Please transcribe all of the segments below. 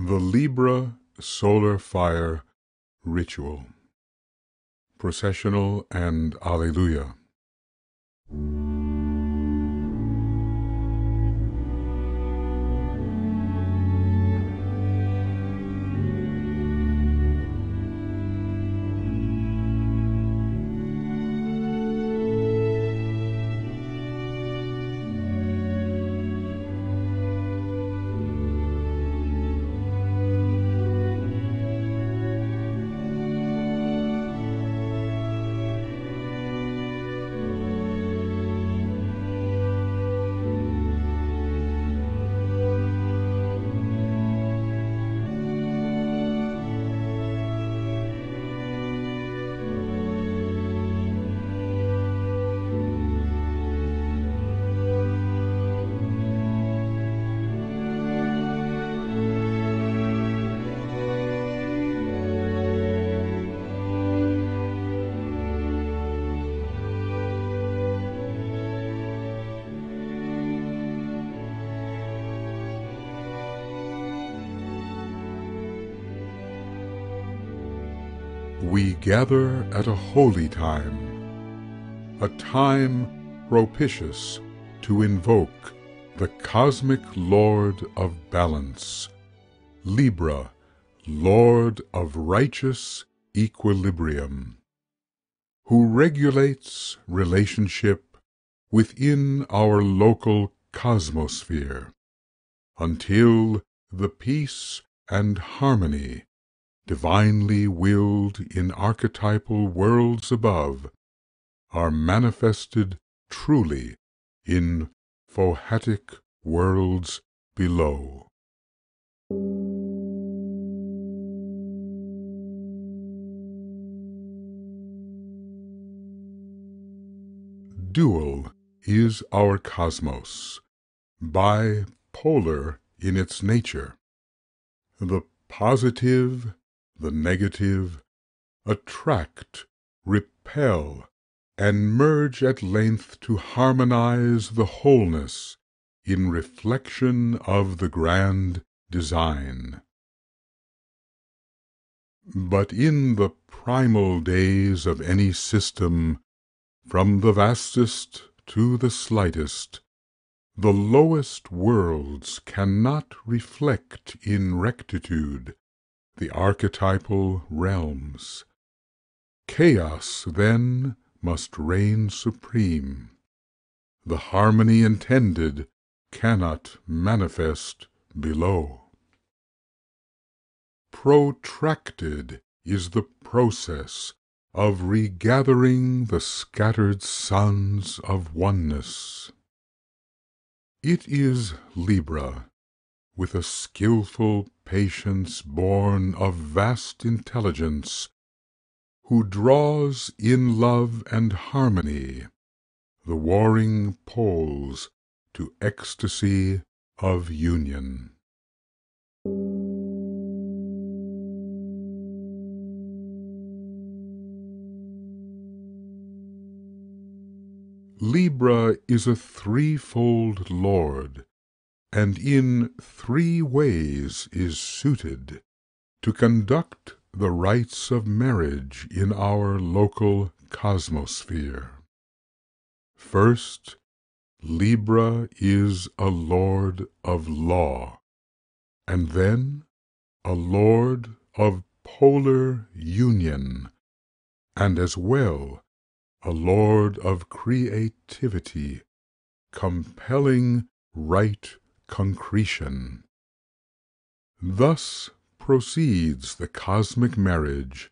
The Libra Solar Fire Ritual, Processional and Alleluia. We gather at a holy time, a time propitious to invoke the cosmic Lord of Balance, Libra, Lord of righteous equilibrium, who regulates relationship within our local cosmosphere until the peace and harmony divinely willed in archetypal worlds above are manifested truly in phohatic worlds below. Dual is our cosmos, bipolar in its nature. The positive, the negative, attract, repel, and merge at length to harmonize the wholeness in reflection of the grand design. But in the primal days of any system, from the vastest to the slightest, the lowest worlds cannot reflect in rectitude the archetypal realms. Chaos, then, must reign supreme. The harmony intended cannot manifest below. Protracted is the process of regathering the scattered sons of oneness. It is Libra, with a skillful patience born of vast intelligence, who draws in love and harmony the warring poles to ecstasy of union. Libra is a threefold lord, and in three ways is suited to conduct the rites of marriage in our local cosmosphere. First, Libra is a lord of law, and then a lord of polar union, and as well a lord of creativity, compelling right concretion. Thus proceeds the cosmic marriage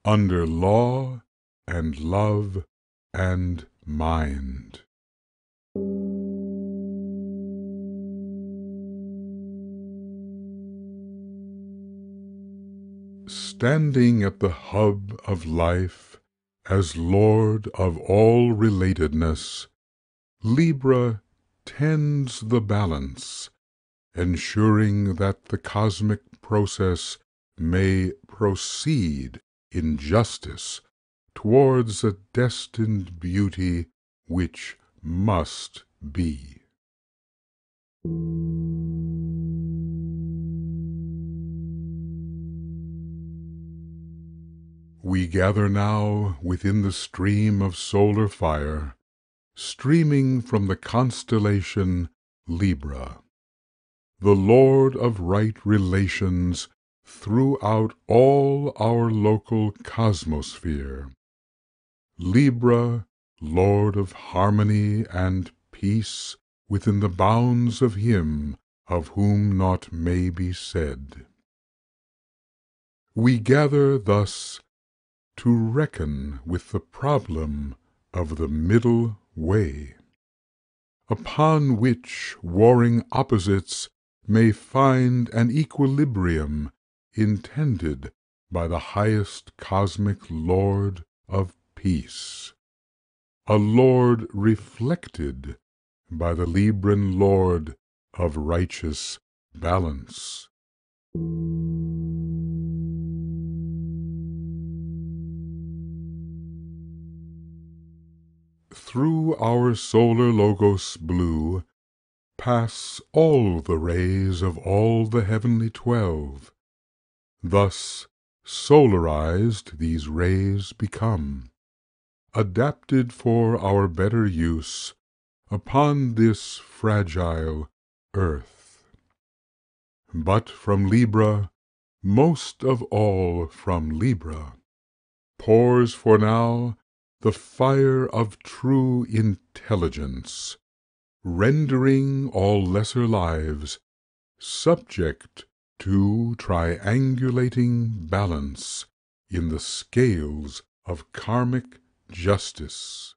under law and love and mind. Standing at the hub of life as Lord of all relatedness, Libra tends the balance, ensuring that the cosmic process may proceed in justice towards a destined beauty which must be. We gather now within the stream of solar fire, streaming from the constellation Libra, the Lord of right relations throughout all our local cosmosphere. Libra, Lord of harmony and peace within the bounds of Him of whom naught may be said. We gather thus to reckon with the problem of the middle way, upon which warring opposites may find an equilibrium intended by the highest cosmic Lord of peace, a Lord reflected by the Libran Lord of righteous balance. Through our solar logos blue pass all the rays of all the heavenly 12. Thus solarized these rays become, adapted for our better use upon this fragile earth. But from Libra, most of all from Libra, pours for now the fire of true intelligence, rendering all lesser lives subject to triangulating balance in the scales of karmic justice.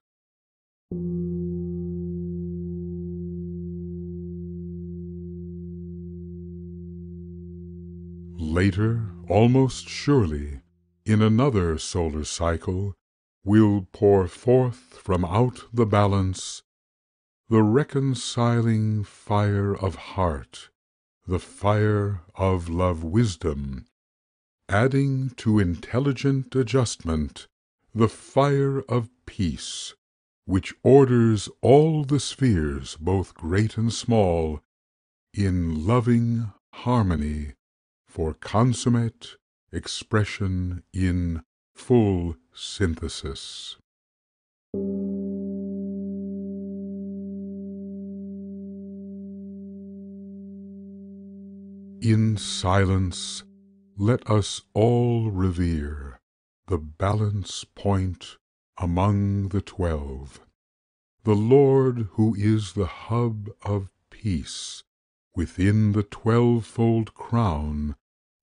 Later, almost surely, in another solar cycle, will pour forth from out the balance the reconciling fire of heart, the fire of love-wisdom, adding to intelligent adjustment the fire of peace, which orders all the spheres, both great and small, in loving harmony for consummate expression in full synthesis. In silence, let us all revere the balance point among the 12, the Lord who is the hub of peace within the 12-fold crown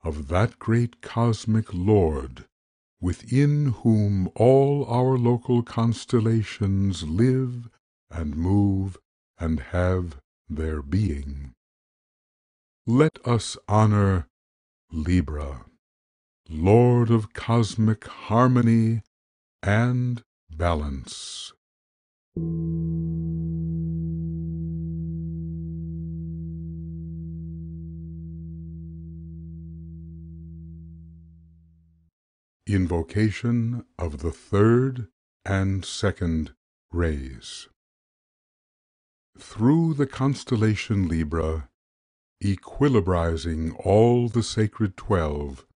of that great cosmic Lord, within whom all our local constellations live and move and have their being. Let us honor Libra, Lord of cosmic harmony and balance. Invocation of the third and second rays. Through the constellation Libra, equilibrizing all the sacred 12,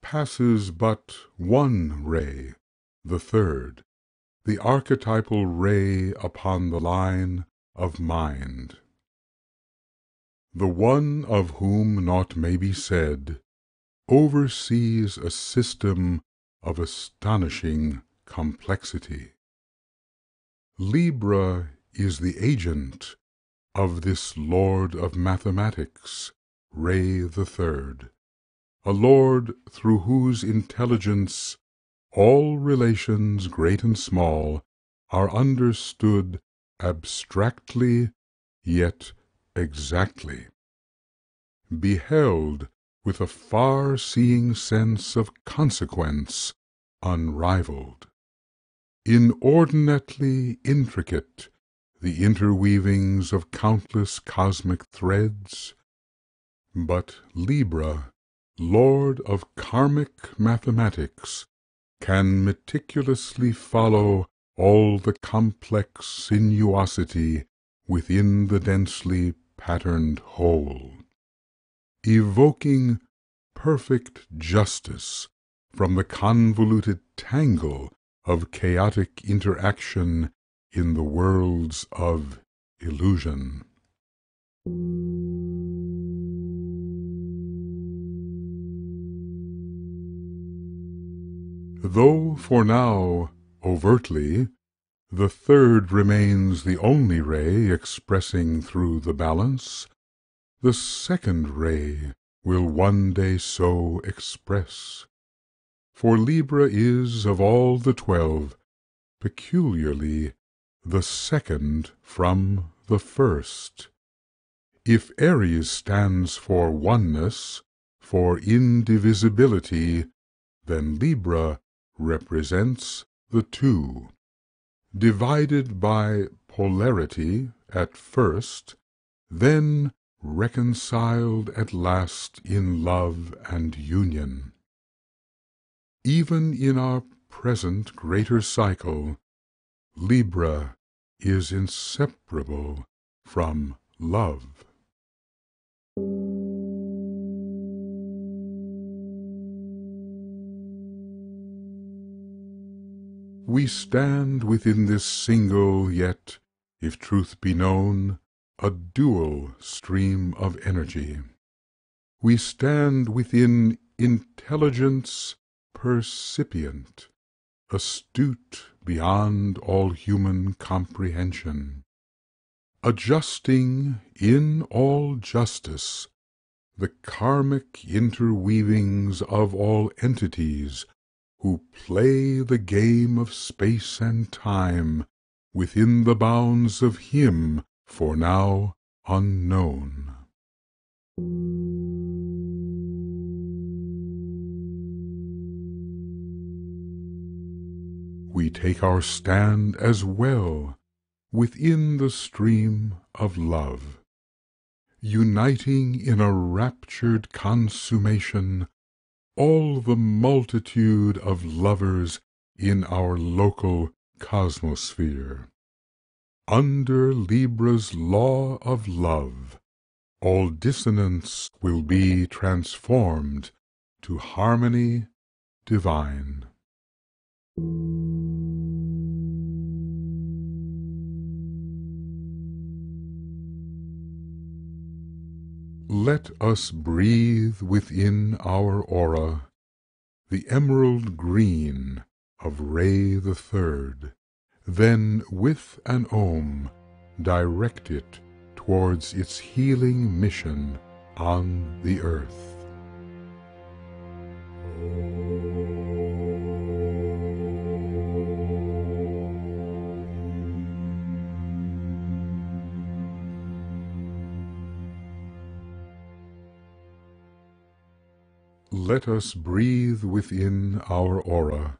passes but one ray, the third, the archetypal ray upon the line of mind. The one of whom naught may be said oversees a system of astonishing complexity. Libra is the agent of this Lord of mathematics, Ray the Third, a Lord through whose intelligence all relations great and small are understood abstractly yet exactly, beheld with a far-seeing sense of consequence unrivaled. Inordinately intricate the interweavings of countless cosmic threads, but Libra, Lord of karmic mathematics, can meticulously follow all the complex sinuosity within the densely patterned whole, evoking perfect justice from the convoluted tangle of chaotic interaction in the worlds of illusion. Though for now, overtly, the third remains the only ray expressing through the balance, the second ray will one day so express. For Libra is, of all the 12, peculiarly the second from the first. If Aries stands for oneness, for indivisibility, then Libra represents the two, divided by polarity at first, then reconciled at last in love and union. Even in our present greater cycle, Libra is inseparable from love. We stand within this single, yet, if truth be known, a dual stream of energy. We stand within intelligence percipient, astute beyond all human comprehension, adjusting in all justice the karmic interweavings of all entities who play the game of space and time within the bounds of Him for now unknown. We take our stand as well within the stream of love, uniting in a raptured consummation all the multitude of lovers in our local cosmosphere. Under Libra's law of love, all dissonance will be transformed to harmony divine. Let us breathe within our aura the emerald green of Ray the Third, then with an Om direct it towards its healing mission on the earth. Let us breathe within our aura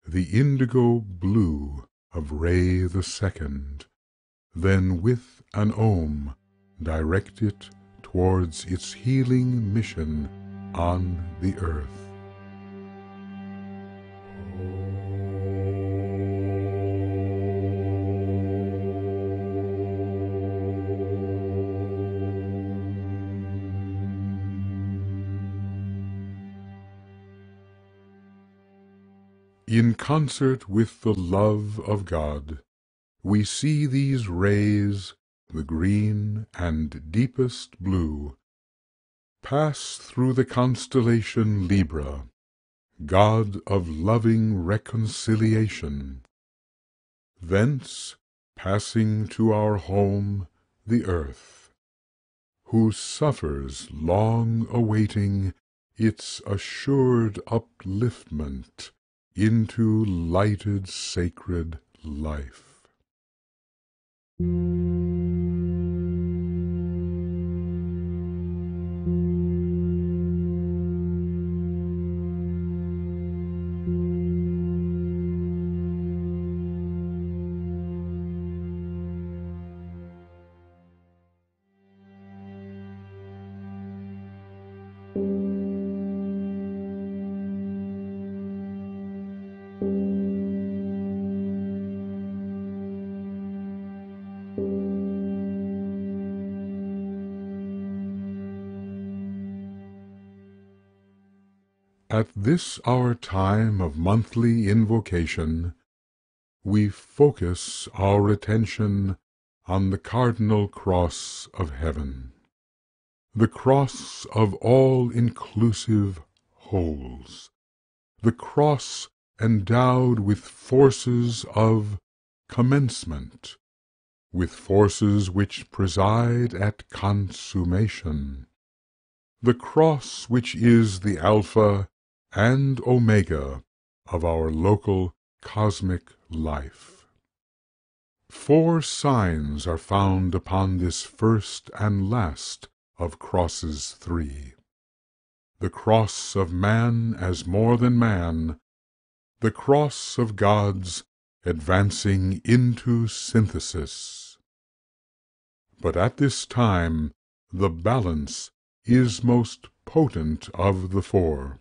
the indigo blue of Ray the Second, then with an Om direct it towards its healing mission on the earth. In concert with the love of God, we see these rays, the green and deepest blue, pass through the constellation Libra, god of loving reconciliation. Thence, passing to our home, the earth, who suffers long awaiting its assured upliftment into lighted sacred life. At this our time of monthly invocation, we focus our attention on the cardinal cross of heaven, the cross of all-inclusive wholes, the cross endowed with forces of commencement, with forces which preside at consummation, the cross which is the Alpha and Omega of our local cosmic life. 4 signs are found upon this first and last of crosses 3. The cross of man as more than man, the cross of gods advancing into synthesis. But at this time the balance is most potent of the 4.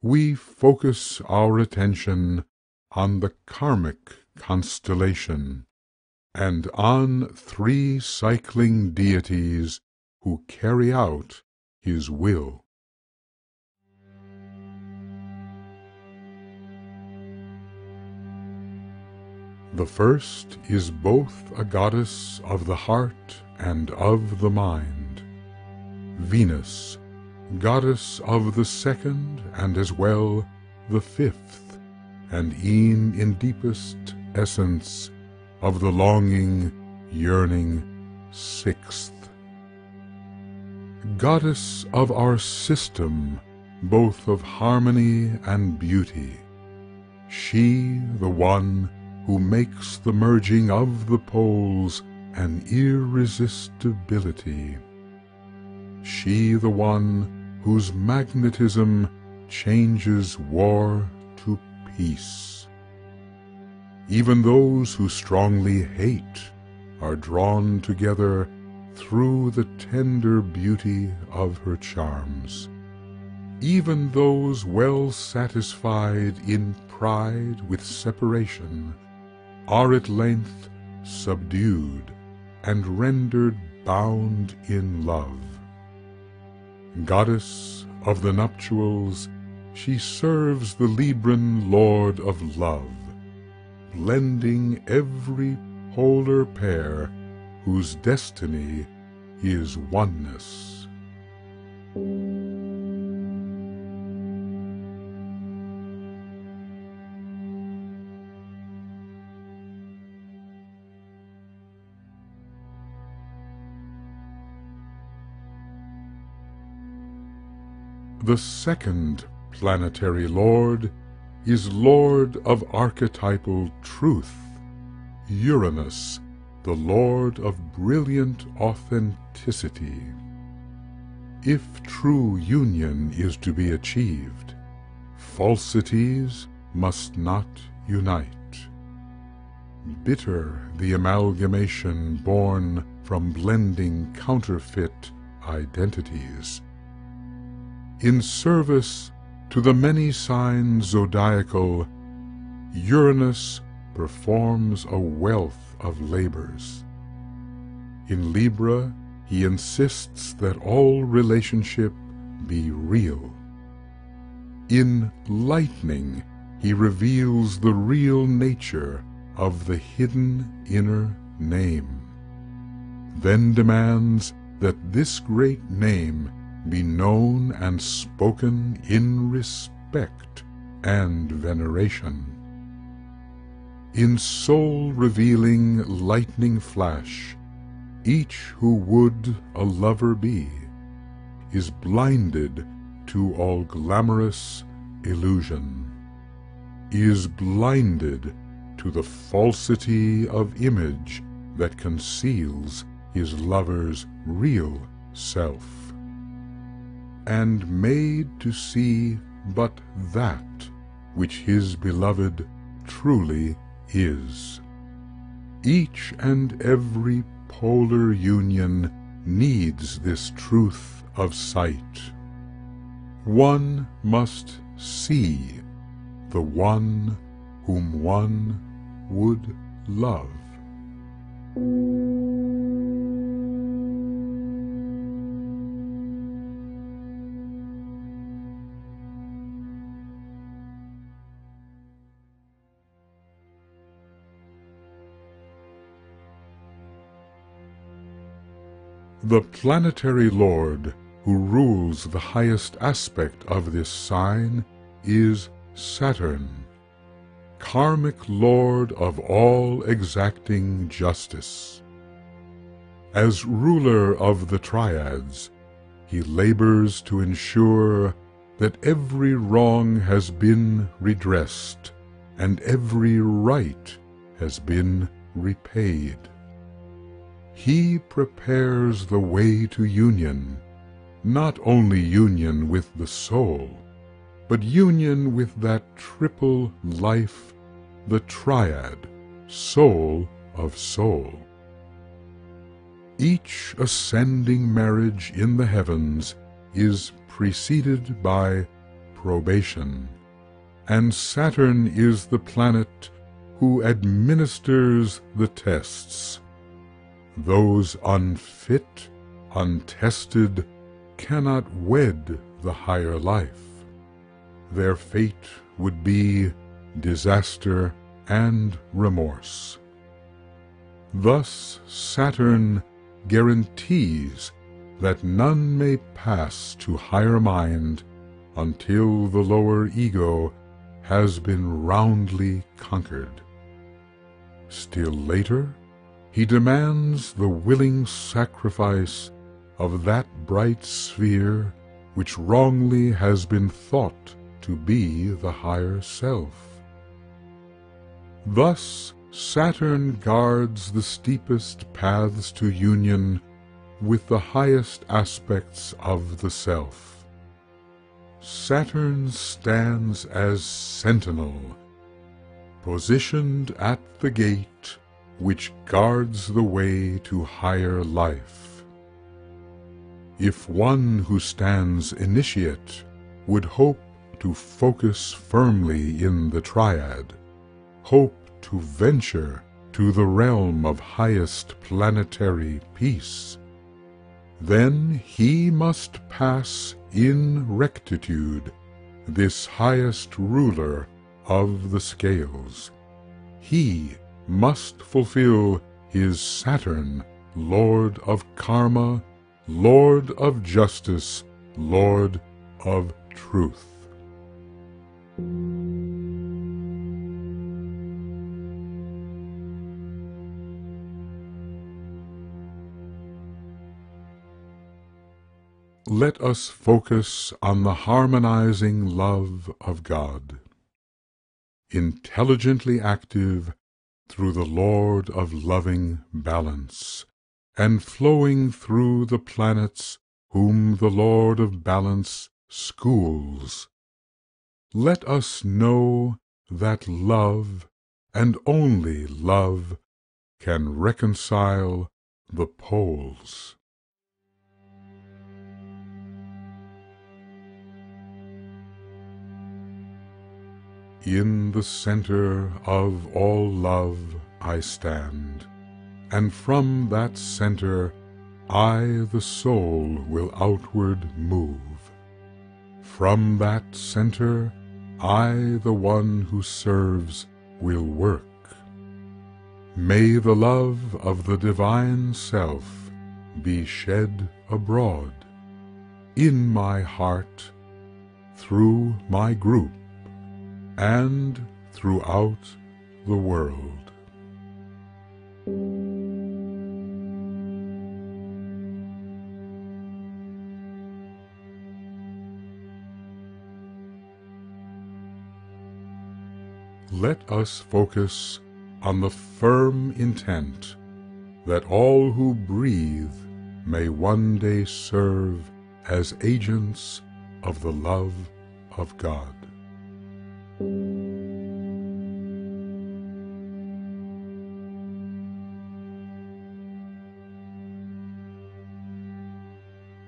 We focus our attention on the karmic constellation and on 3 cycling deities who carry out his will. The first is both a goddess of the heart and of the mind, Venus, goddess of the second and as well the 5th, and e'en in deepest essence of the longing, yearning 6th. Goddess of our system, both of harmony and beauty, she the one who makes the merging of the poles an irresistibility, she the one whose magnetism changes war to peace. Even those who strongly hate are drawn together through the tender beauty of her charms. Even those well satisfied in pride with separation are at length subdued and rendered bound in love. Goddess of the nuptials, she serves the Libran Lord of Love, blending every polar pair whose destiny is oneness. The second planetary lord is Lord of archetypal truth, Uranus, the Lord of brilliant authenticity. If true union is to be achieved, falsities must not unite. Bitter the amalgamation born from blending counterfeit identities. In service to the many signs zodiacal, Uranus performs a wealth of labors. In Libra, he insists that all relationship be real. In lightning, he reveals the real nature of the hidden inner name, then demands that this great name be known and spoken in respect and veneration. In soul-revealing lightning flash, each who would a lover be is blinded to all glamorous illusion, is blinded to the falsity of image that conceals his lover's real self, and made to see but that which his beloved truly is. Each and every polar union needs this truth of sight. One must see the one whom one would love. The planetary lord who rules the highest aspect of this sign is Saturn, karmic lord of all exacting justice. As ruler of the triads, he labors to ensure that every wrong has been redressed and every right has been repaid. He prepares the way to union, not only union with the soul, but union with that triple life, the triad, soul of soul. Each ascending marriage in the heavens is preceded by probation, and Saturn is the planet who administers the tests. Those unfit, untested, cannot wed the higher life. Their fate would be disaster and remorse. Thus Saturn guarantees that none may pass to higher mind until the lower ego has been roundly conquered. Still later, he demands the willing sacrifice of that bright sphere which wrongly has been thought to be the higher self. Thus, Saturn guards the steepest paths to union with the highest aspects of the self. Saturn stands as sentinel, positioned at the gate which guards the way to higher life. If one who stands initiate would hope to focus firmly in the triad, hope to venture to the realm of highest planetary peace, then he must pass in rectitude this highest ruler of the scales. He must fulfill his Saturn, Lord of Karma, Lord of Justice, Lord of Truth. Let us focus on the harmonizing love of God, intelligently active through the Lord of loving balance, and flowing through the planets whom the Lord of balance schools. Let us know that love, and only love, can reconcile the poles. In the center of all love I stand, and from that center I, the soul, will outward move. From that center I, the one who serves, will work. May the love of the Divine Self be shed abroad, in my heart, through my group, and throughout the world. Let us focus on the firm intent that all who breathe may one day serve as agents of the love of God.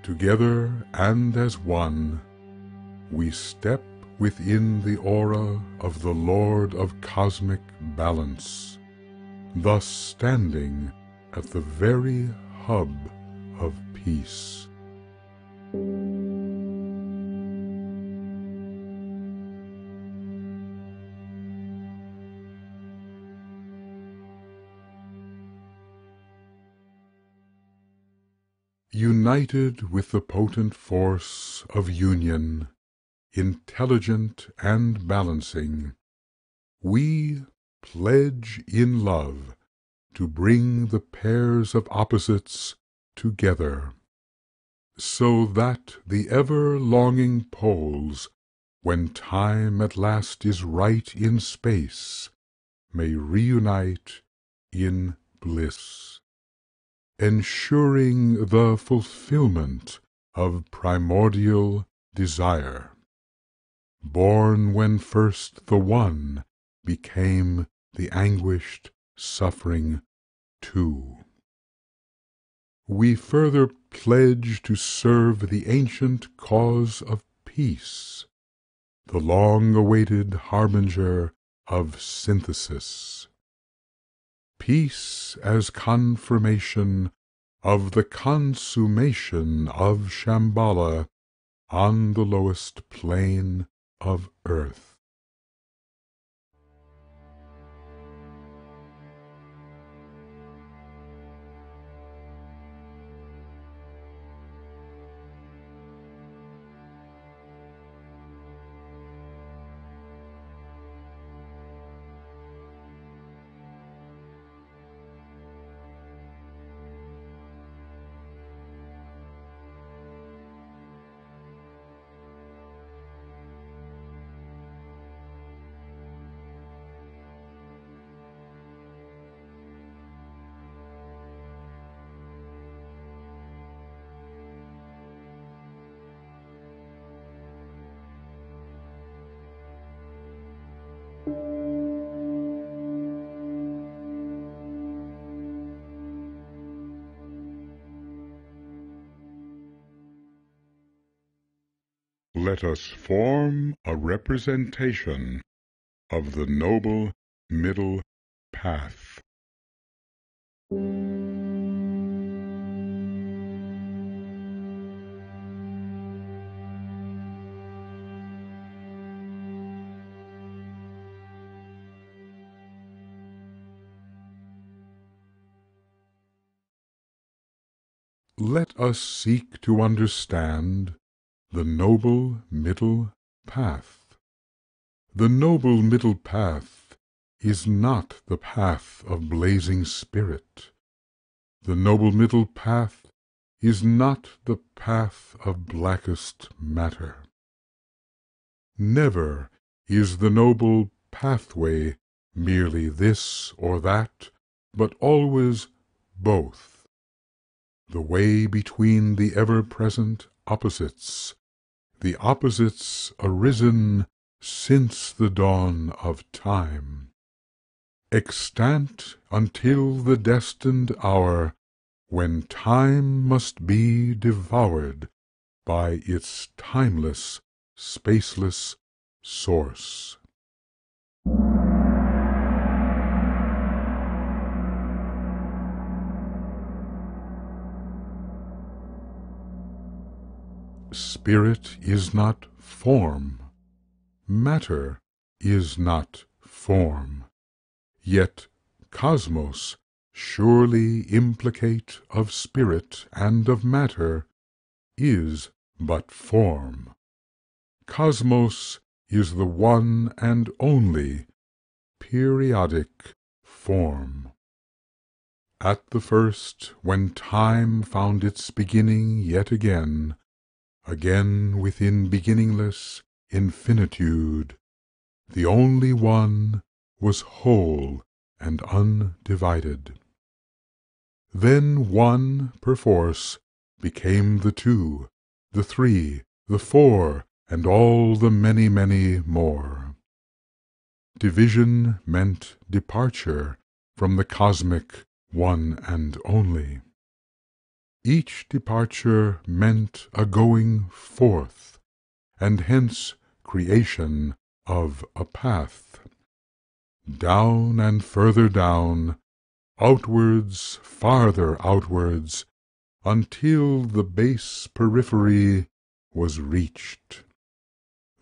Together and as one, we step within the aura of the Lord of cosmic balance, thus standing at the very hub of peace. united with the potent force of union, intelligent and balancing, we pledge in love to bring the pairs of opposites together, so that the ever-longing poles, when time at last is right in space, may reunite in bliss, ensuring the fulfillment of primordial desire, born when first the one became the anguished suffering two. We further pledge to serve the ancient cause of peace, the long-awaited harbinger of synthesis. Peace as confirmation of the consummation of Shambhala on the lowest plane of earth. Let us form a representation of the Noble Middle Path. Let us seek to understand the Noble Middle Path. The Noble Middle Path is not the path of blazing spirit. The Noble Middle Path is not the path of blackest matter. Never is the noble pathway merely this or that, but always both. The way between the ever-present opposites, the opposites arisen since the dawn of time, extant until the destined hour when time must be devoured by its timeless, spaceless source. Spirit is not form. Matter is not form. Yet cosmos, surely implicate of spirit and of matter, is but form. Cosmos is the one and only periodic form. At the first, when time found its beginning yet again, again within beginningless infinitude, the only one was whole and undivided. Then one, perforce, became the two, the three, the four, and all the many, many more. Division meant departure from the cosmic one and only. Each departure meant a going forth, and hence creation of a path. Down and further down, outwards, farther outwards, until the base periphery was reached.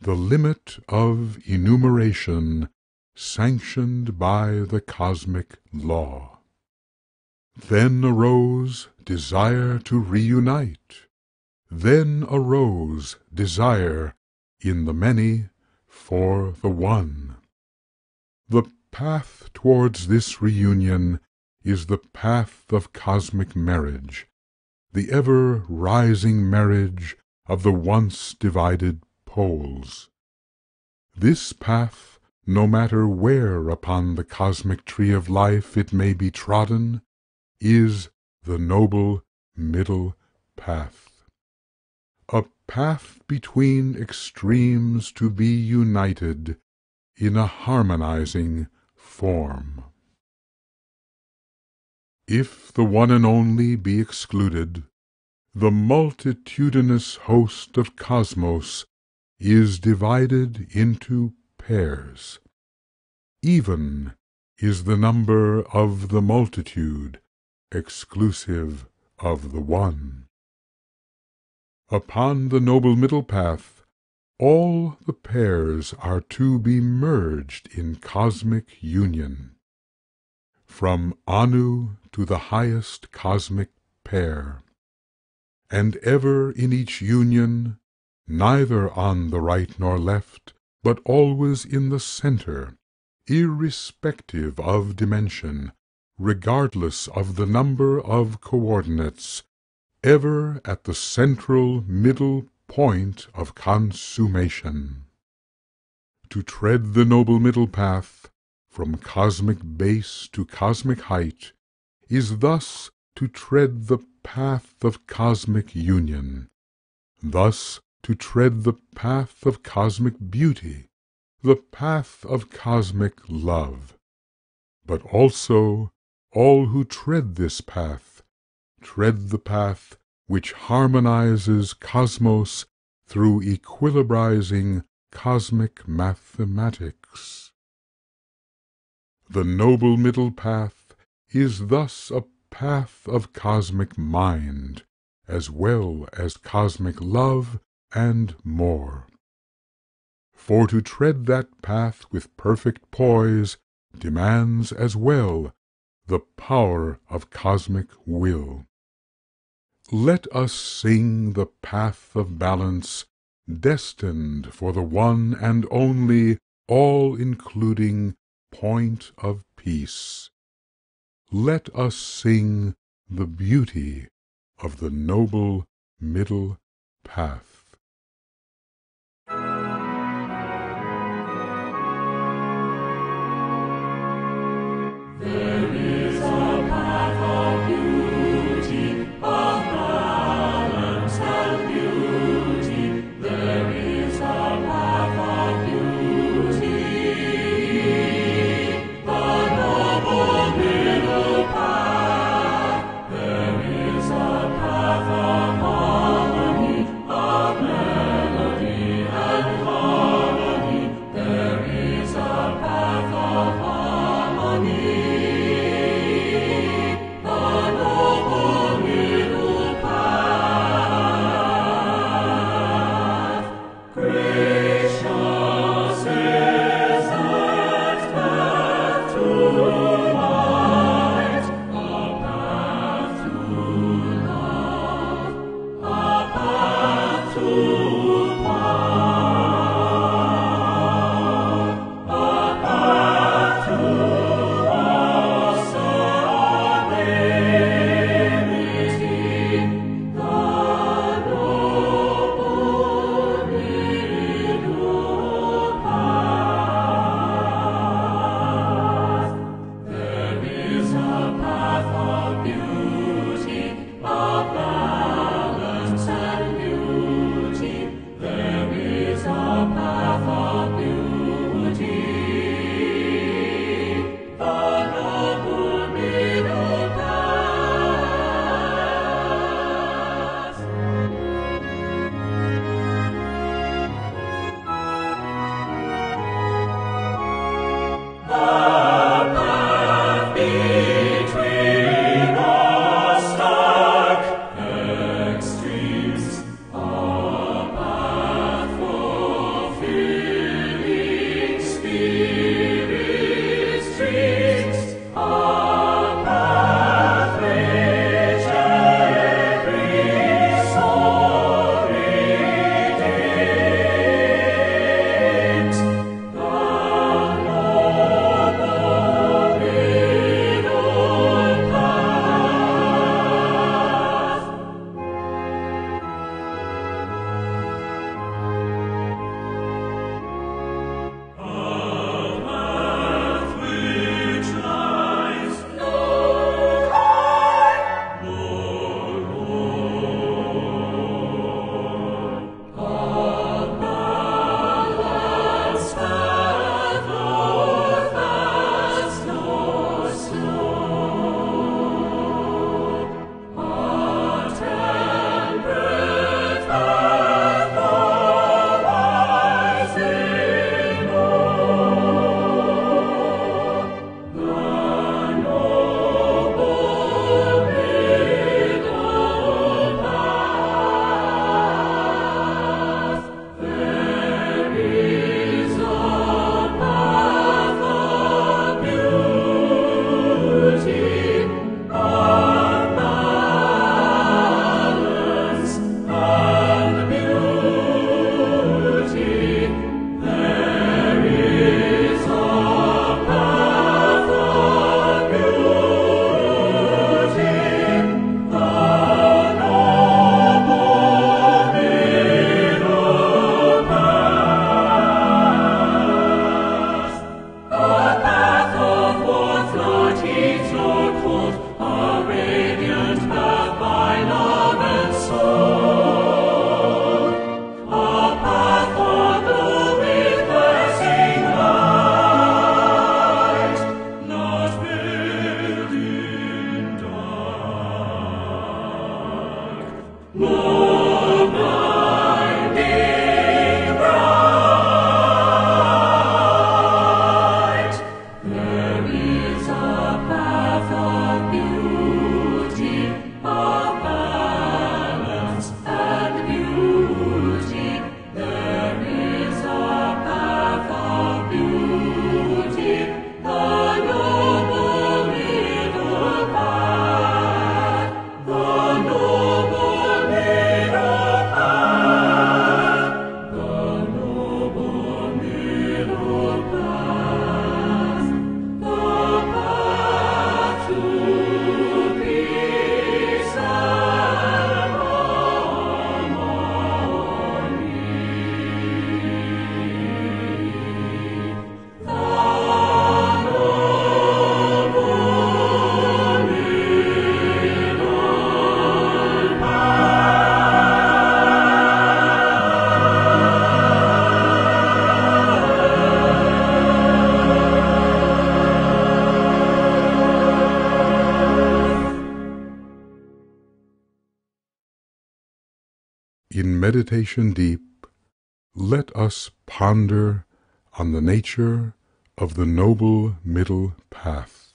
The limit of enumeration sanctioned by the cosmic law. Then arose desire to reunite. Then arose desire in the many for the one. The path towards this reunion is the path of cosmic marriage, the ever-rising marriage of the once divided poles. This path, no matter where upon the cosmic tree of life it may be trodden, is the noble middle path. A path between extremes to be united in a harmonizing form. If the one and only be excluded, the multitudinous host of cosmos is divided into pairs. Even is the number of the multitude, exclusive of the one. Upon the noble middle path, all the pairs are to be merged in cosmic union. From Anu to the highest cosmic pair, and ever in each union, neither on the right nor left, but always in the center, irrespective of dimension, regardless of the number of coordinates, ever at the central middle point of consummation. To tread the noble middle path, from cosmic base to cosmic height, is thus to tread the path of cosmic union, thus to tread the path of cosmic beauty, the path of cosmic love. But also all who tread this path tread the path which harmonizes cosmos through equilibrizing cosmic mathematics. The noble middle path is thus a path of cosmic mind, as well as cosmic love and more. For to tread that path with perfect poise demands as well the power of cosmic will. Let us sing the path of balance, destined for the one and only all-including point of peace. Let us sing the beauty of the noble middle path. There is a path of beauty, of balance and beauty. There is a path of beauty, the noble middle path. There is a path of harmony, of melody and harmony. There is a path of harmony. meditation deep, let us ponder on the nature of the noble middle path,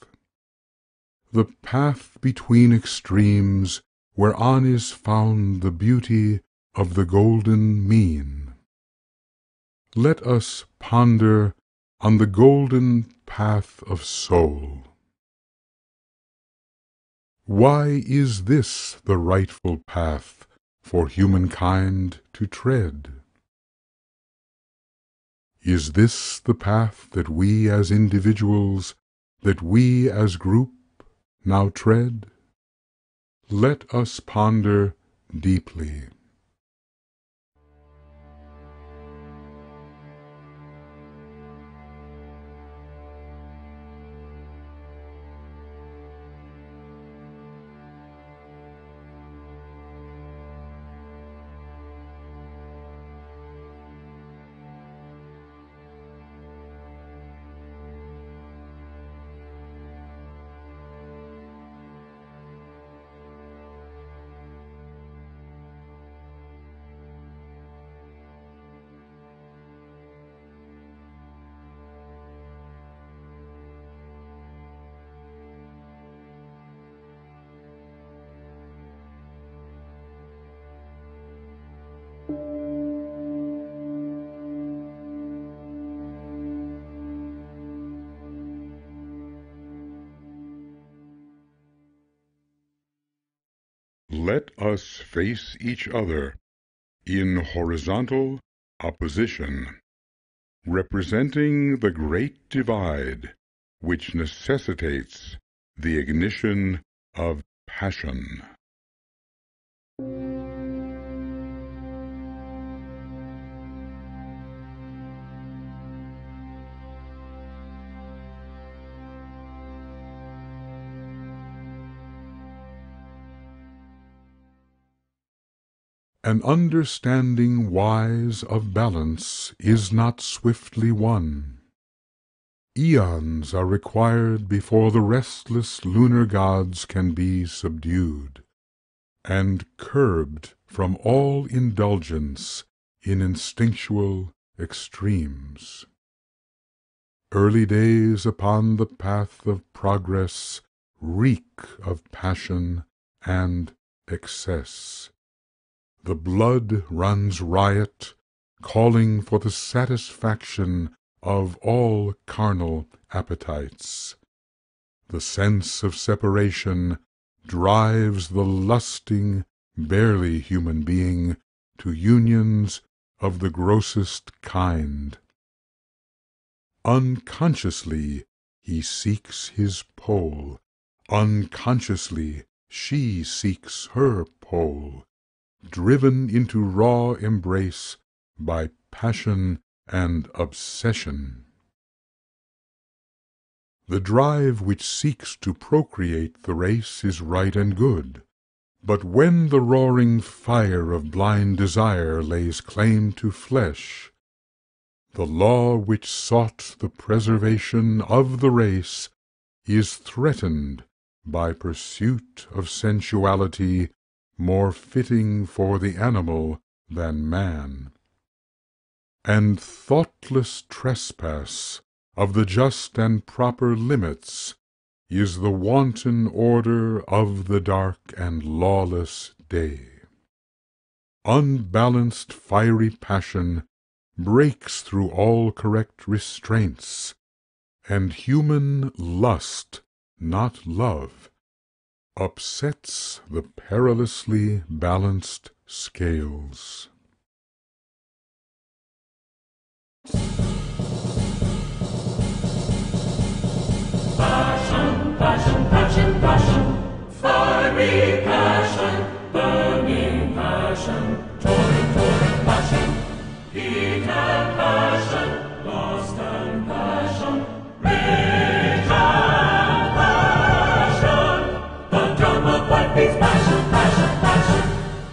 the path between extremes whereon is found the beauty of the golden mean. Let us ponder on the golden path of soul. Why is this the rightful path for humankind to tread? Is this the path that we as individuals, that we as group now tread? Let us ponder deeply. Let us face each other in horizontal opposition, representing the great divide which necessitates the ignition of passion. An understanding wise of balance is not swiftly won. Eons are required before the restless lunar gods can be subdued, and curbed from all indulgence in instinctual extremes. Early days upon the path of progress reek of passion and excess. The blood runs riot, calling for the satisfaction of all carnal appetites. The sense of separation drives the lusting, barely human being to unions of the grossest kind. Unconsciously he seeks his pole, unconsciously she seeks her pole, driven into raw embrace by passion and obsession. The drive which seeks to procreate the race is right and good, but when the roaring fire of blind desire lays claim to flesh, the law which sought the preservation of the race is threatened by pursuit of sensuality more fitting for the animal than man, and thoughtless trespass of the just and proper limits is the wanton order of the dark and lawless day. Unbalanced fiery passion breaks through all correct restraints, and human lust, not love, upsets the perilously balanced scales. Passion, passion, passion, passion, fiery passion, burning passion, torrent, torrent passion, heat and passion, lost and passion, rage and passion. The drum of life beats passion, passion, passion,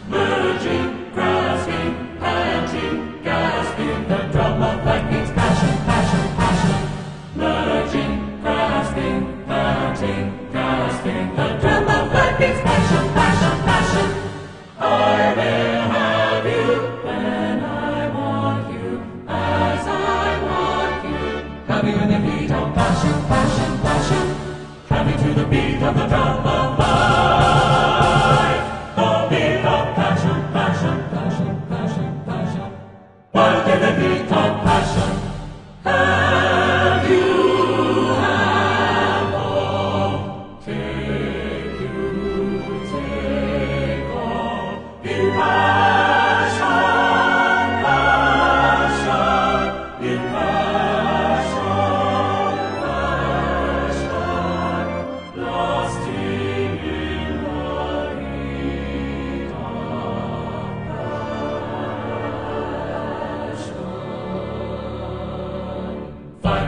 merging, grasping, panting, gasping. The drum of life beats passion, passion, passion, merging, grasping, panting, gasping. The drum of life beats passion, passion, passion. I will have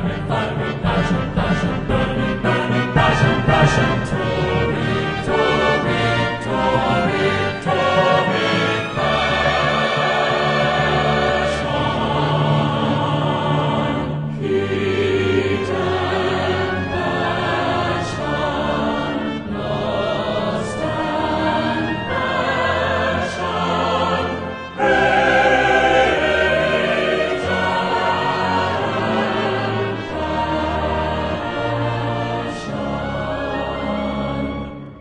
fiery passion, passion, burning, burning passion, passion. Torrid, torrid, torrid, torrid passion. Heat and passion, lust and passion, hate and passion.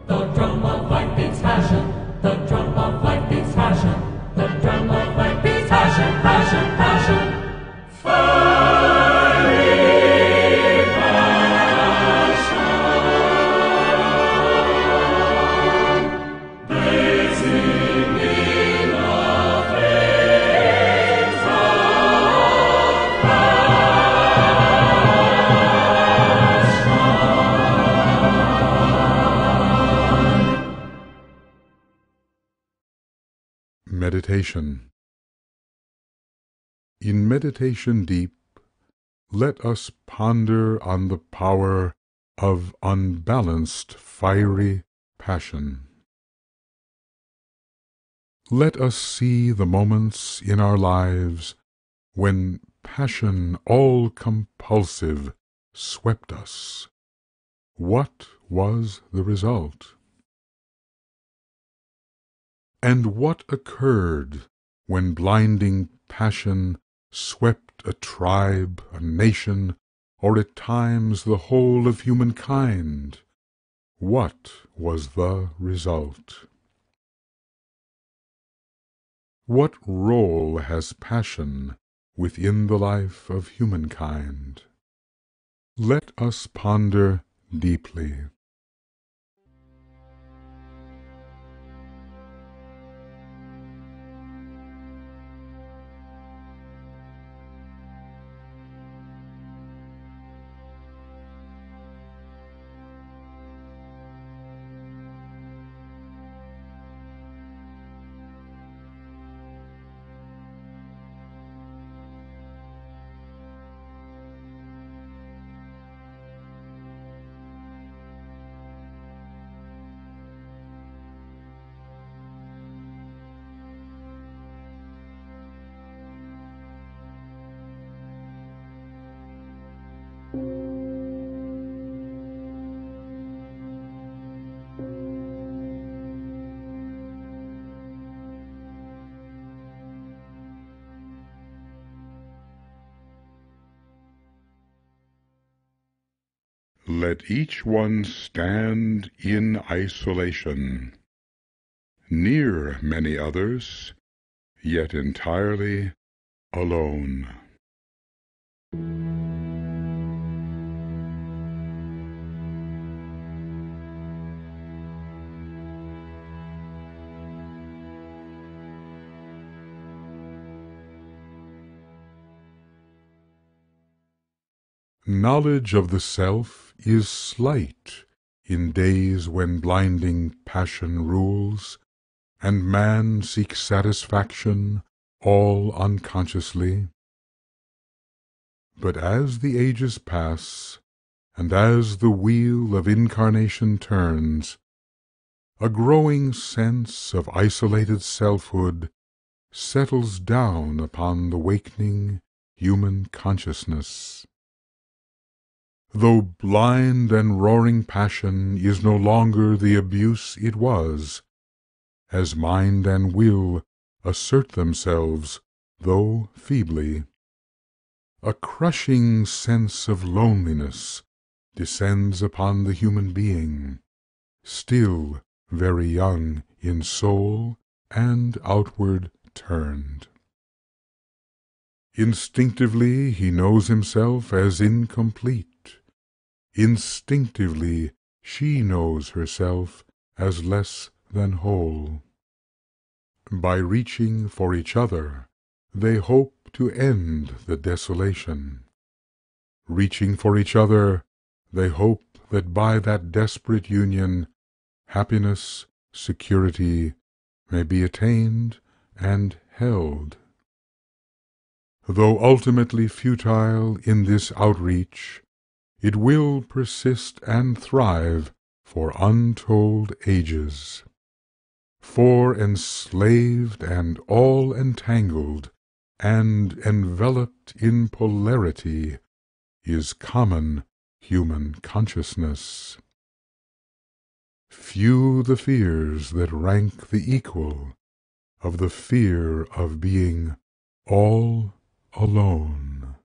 The drum of life beats passion, the drum of life beats passion, the drum of life beats passion, passion, passion. Fiery passion, blazing in the flames of Meditation. In meditation deep, let us ponder on the power of unbalanced fiery passion. Let us see the moments in our lives when passion all-compulsive swept us. What was the result? And what occurred when blinding passion swept a tribe, a nation, or at times the whole of humankind? What was the result? What role has passion within the life of humankind? Let us ponder deeply. Let each one stand in isolation, near many others, yet entirely alone. Knowledge of the self is slight in days when blinding passion rules, and man seeks satisfaction all unconsciously. But as the ages pass, and as the wheel of incarnation turns, a growing sense of isolated selfhood settles down upon the wakening human consciousness. Though blind and roaring passion is no longer the abuse it was, as mind and will assert themselves, though feebly, a crushing sense of loneliness descends upon the human being, still very young in soul and outward turned. Instinctively he knows himself as incomplete. Instinctively she knows herself as less than whole. By reaching for each other, they hope to end the desolation. Reaching for each other, they hope that by that desperate union, happiness, security may be attained and held. Though ultimately futile in this outreach, it will persist and thrive for untold ages. For enslaved and all entangled and enveloped in polarity is common human consciousness. Few the fears that rank the equal of the fear of being all alone.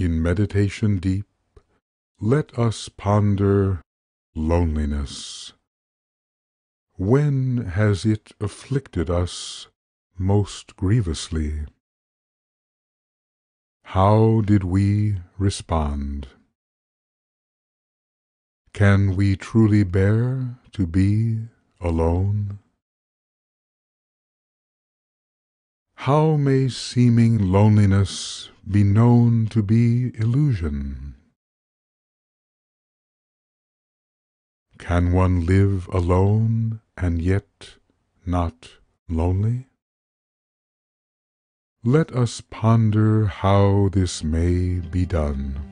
In meditation deep, let us ponder loneliness. When has it afflicted us most grievously? How did we respond? Can we truly bear to be alone? How may seeming loneliness be known to be illusion? Can one live alone and yet not lonely? Let us ponder how this may be done.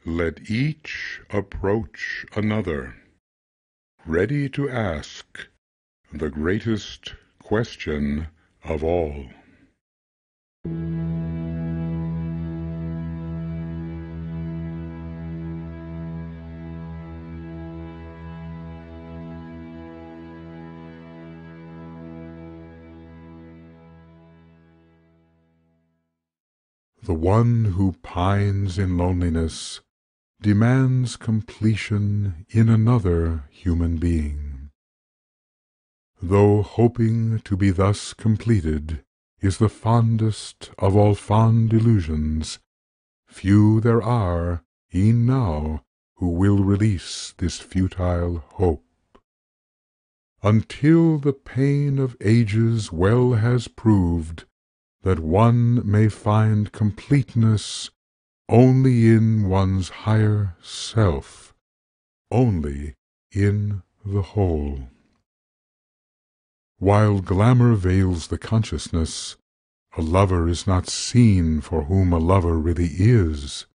Let each approach another, ready to ask the greatest question of all. The one who pines in loneliness demands completion in another human being. Though hoping to be thus completed is the fondest of all fond illusions, few there are, e'en now, who will release this futile hope. Until the pain of ages well has proved that one may find completeness only in one's higher self, only in the whole. While glamour veils the consciousness, a lover is not seen for whom a lover really is.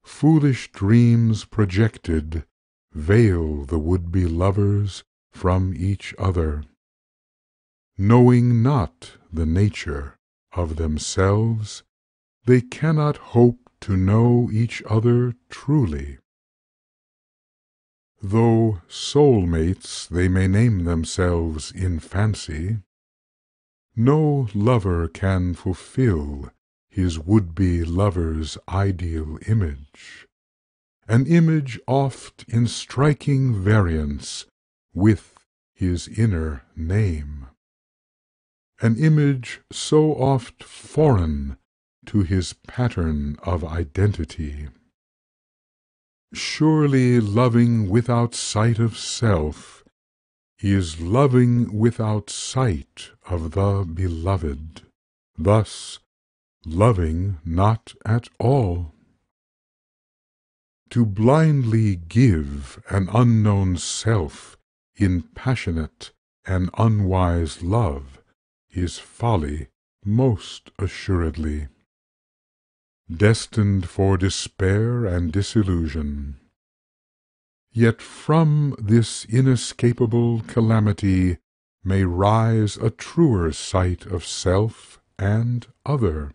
Foolish dreams projected veil the would-be lovers from each other, knowing not the nature of themselves. They cannot hope to know each other truly. Though soul-mates they may name themselves in fancy, no lover can fulfill his would-be lover's ideal image, an image oft in striking variance with his inner name, an image so oft foreign to his pattern of identity. Surely loving without sight of self is loving without sight of the beloved, thus loving not at all. To blindly give an unknown self in passionate and unwise love is folly most assuredly, destined for despair and disillusion. Yet from this inescapable calamity may rise a truer sight of self and other.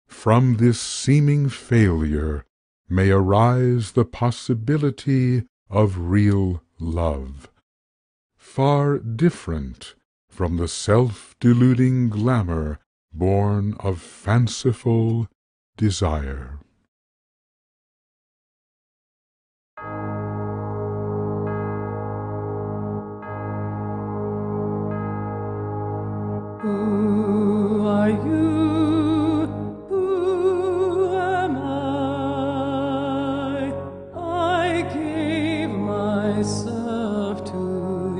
From this seeming failure may arise the possibility of real love, far different from the self-deluding glamour born of fanciful desire. Who are you? Who am I? I gave myself to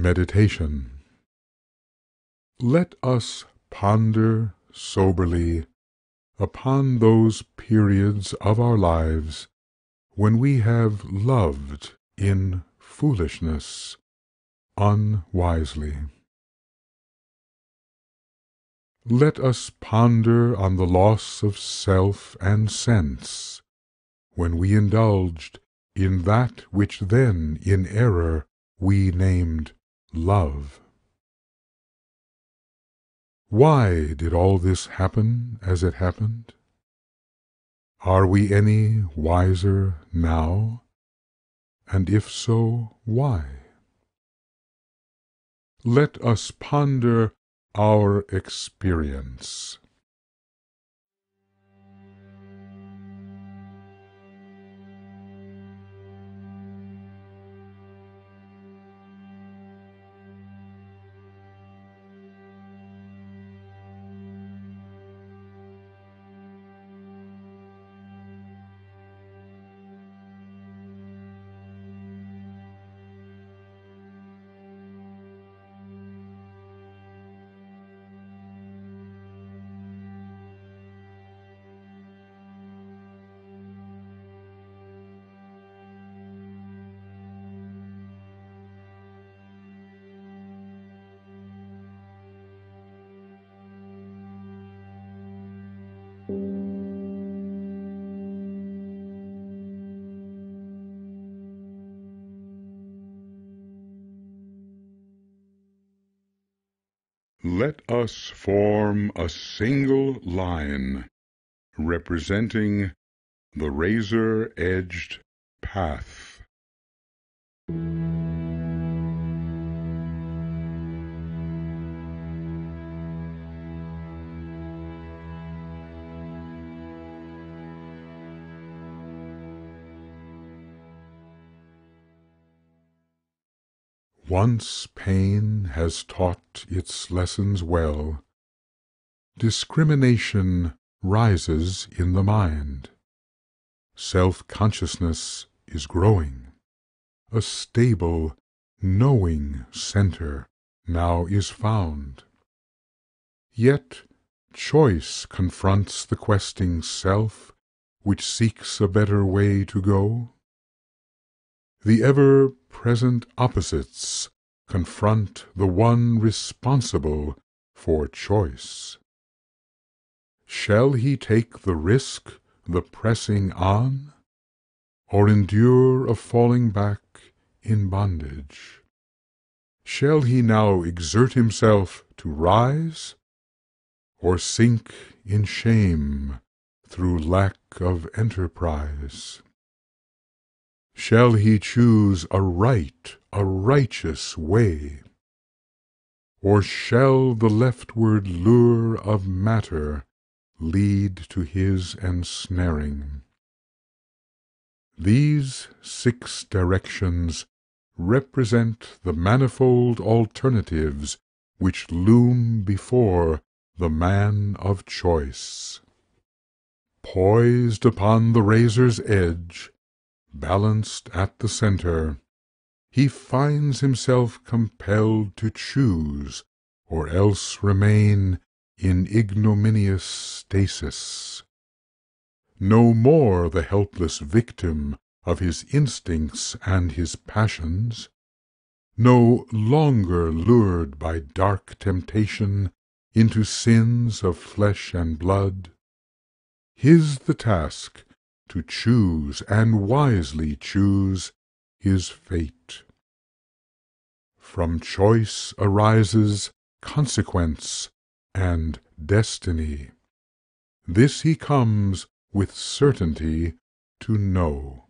Meditation. Let us ponder soberly upon those periods of our lives when we have loved in foolishness, unwisely. Let us ponder on the loss of self and sense, when we indulged in that which then in error we named love. Why did all this happen as it happened? Are we any wiser now? And if so, why? Let us ponder our experience. Let us form a single line representing the razor-edged path. Once pain has taught its lessons well, discrimination rises in the mind. Self-consciousness is growing. A stable, knowing center now is found. Yet choice confronts the questing self, which seeks a better way to go. The ever-present opposites confront the one responsible for choice. Shall he take the risk, the pressing on, or endure a falling back in bondage? Shall he now exert himself to rise, or sink in shame through lack of enterprise? Shall he choose a right, a righteous way? Or shall the leftward lure of matter lead to his ensnaring? These 6 directions represent the manifold alternatives which loom before the man of choice. Poised upon the razor's edge, balanced at the center, he finds himself compelled to choose, or else remain in ignominious stasis. No more the helpless victim of his instincts and his passions, no longer lured by dark temptation into sins of flesh and blood. His the task to choose and wisely choose his fate. From choice arises consequence and destiny. This he comes with certainty to know.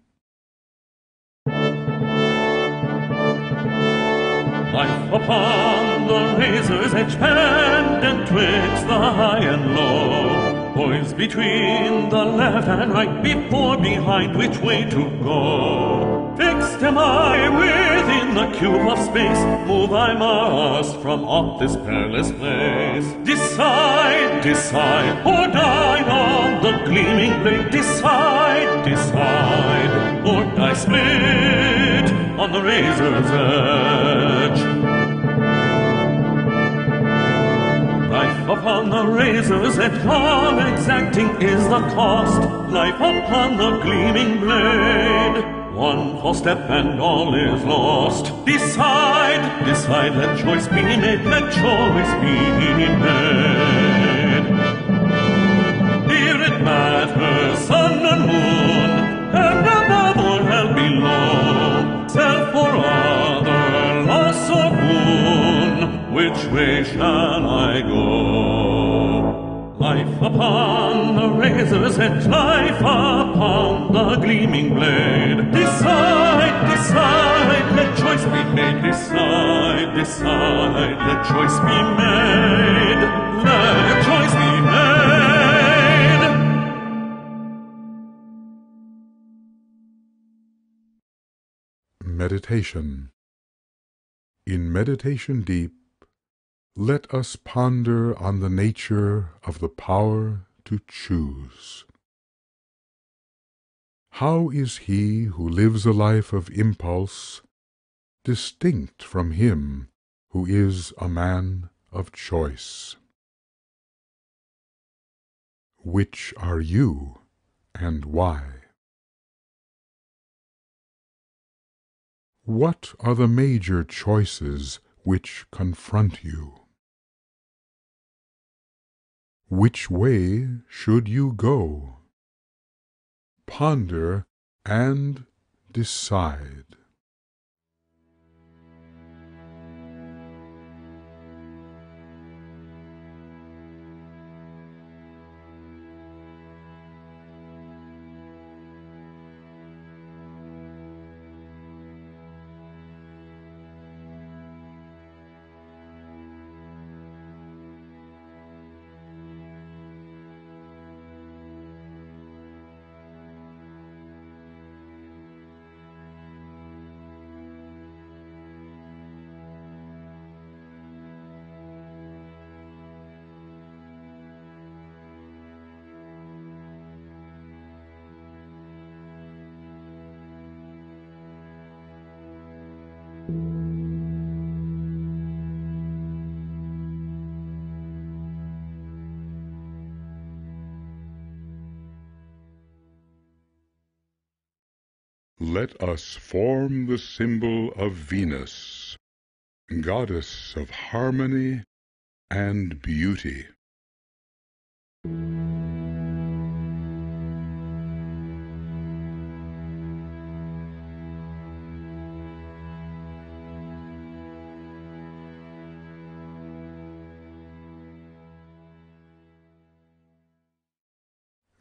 Life upon the razor's edge, pendant twixt the high and low, poised between the left and right, before, behind, which way to go. Fixed am I within the cube of space, move I must from off this perilous place. Decide, decide, or die on the gleaming blade. Decide, decide, or die split on the razor's edge. upon the razor's edge, long exacting is the cost. Life upon the gleaming blade. One false step and all is lost. Decide, decide, let choice be made, let choice be made. Here it matters, sun and moon, and above or hell below, self or other, loss or boon, which way shall I go? Life upon the razor's edge, life upon the gleaming blade. Decide, decide, let choice be made. Decide, decide, let choice be made. Let choice be made. Meditation. In meditation deep, let us ponder on the nature of the power to choose. How is he who lives a life of impulse distinct from him who is a man of choice? Which are you, and why? What are the major choices which confront you? Which way should you go? Ponder and decide. Let us form the symbol of Venus, goddess of harmony and beauty.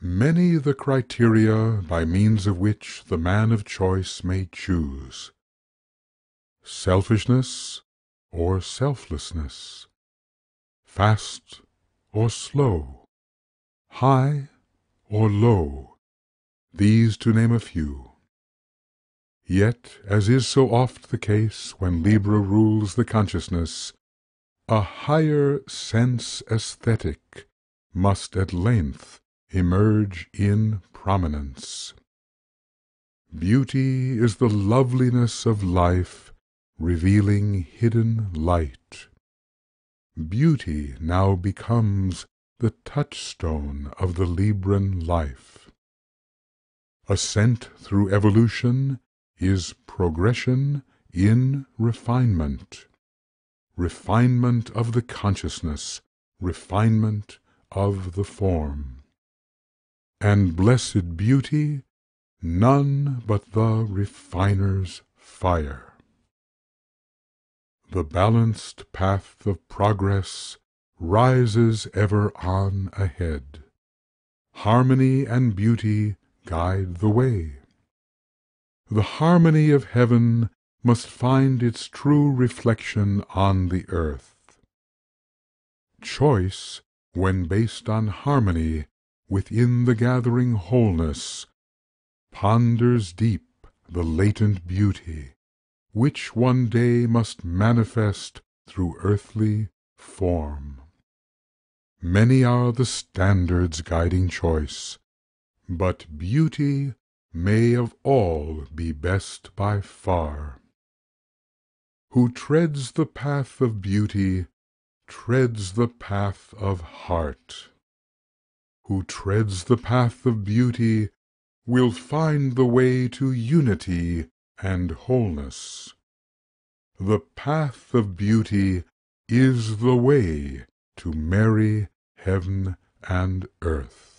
Many the criteria by means of which the man of choice may choose: selfishness or selflessness, fast or slow, high or low, these to name a few. Yet, as is so oft the case when Libra rules the consciousness, a higher sense aesthetic must at length emerge in prominence. Beauty is the loveliness of life, revealing hidden light. Beauty now becomes the touchstone of the Libran life. Ascent through evolution is progression in refinement. Refinement of the consciousness, refinement of the form. And blessed beauty, none but the refiner's fire. The balanced path of progress rises ever on ahead. Harmony and beauty guide the way. The harmony of heaven must find its true reflection on the earth. Choice, when based on harmony within the gathering wholeness, ponders deep the latent beauty, which one day must manifest through earthly form. Many are the standards guiding choice, but beauty may of all be best by far. Who treads the path of beauty treads the path of heart. Who treads the path of beauty will find the way to unity and wholeness. The path of beauty is the way to merry heaven and earth.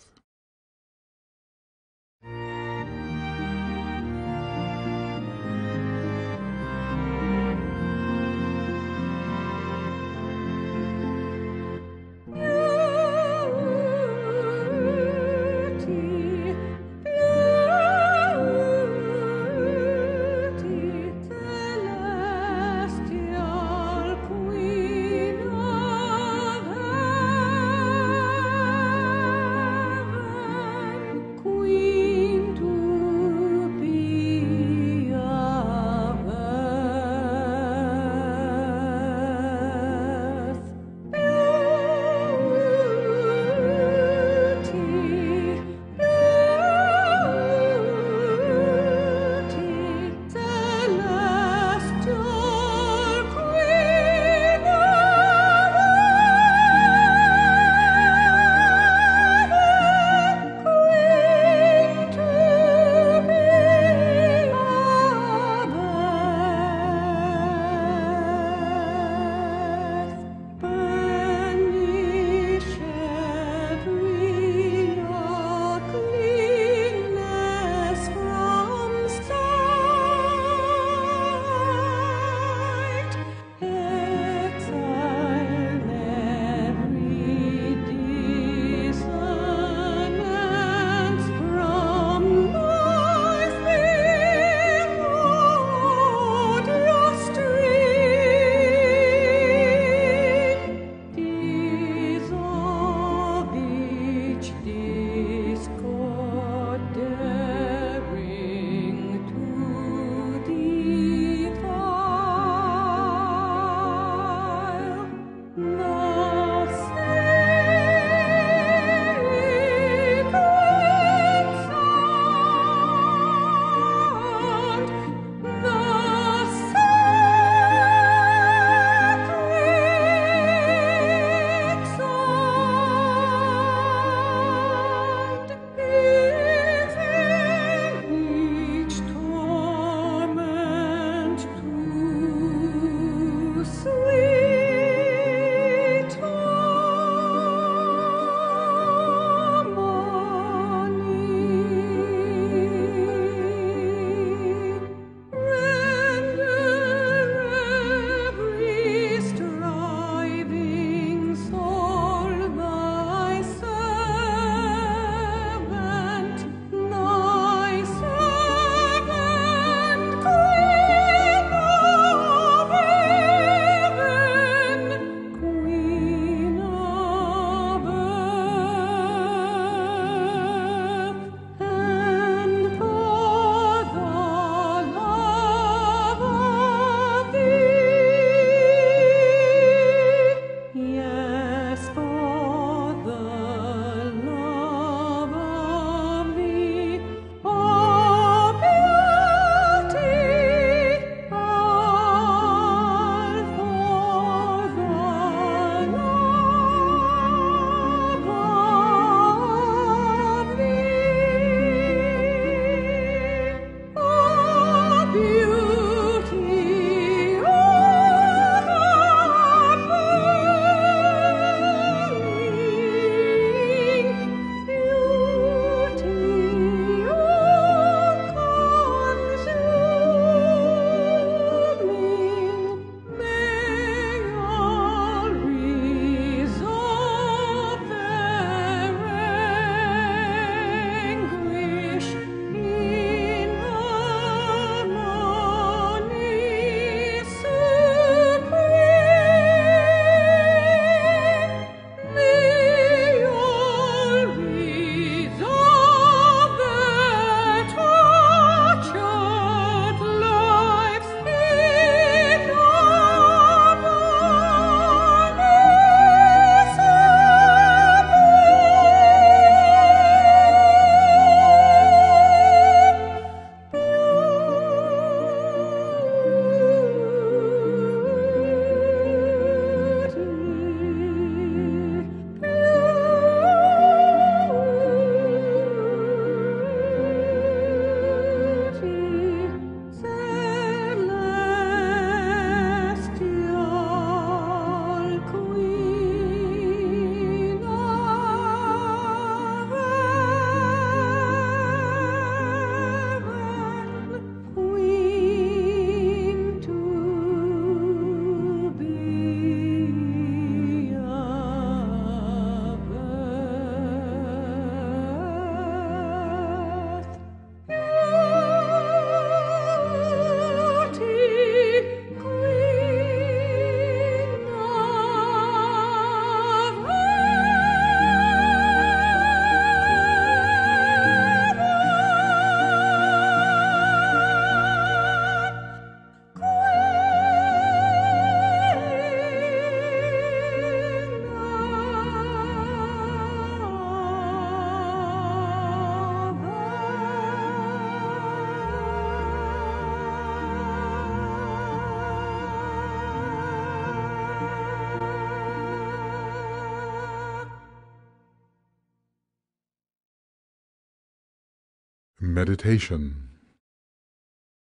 Meditation.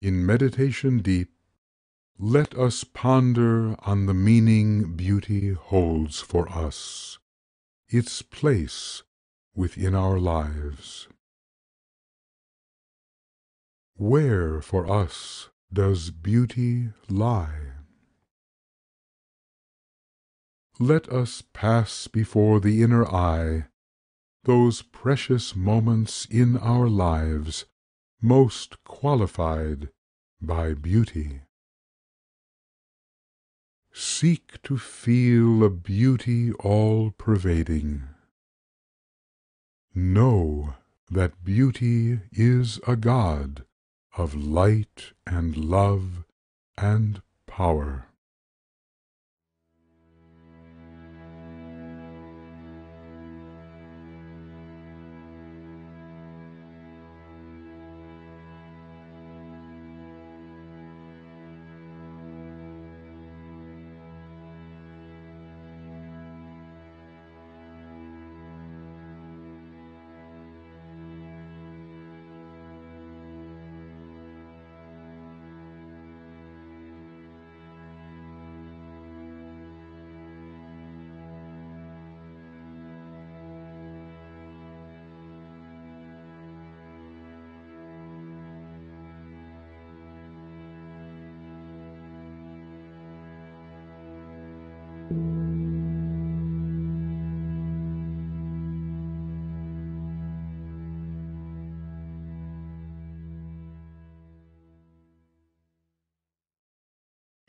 In meditation deep, let us ponder on the meaning beauty holds for us, its place within our lives. Where for us does beauty lie? Let us pass before the inner eye those precious moments in our lives most qualified by beauty. Seek to feel a beauty all-pervading. Know that beauty is a God of light and love and power.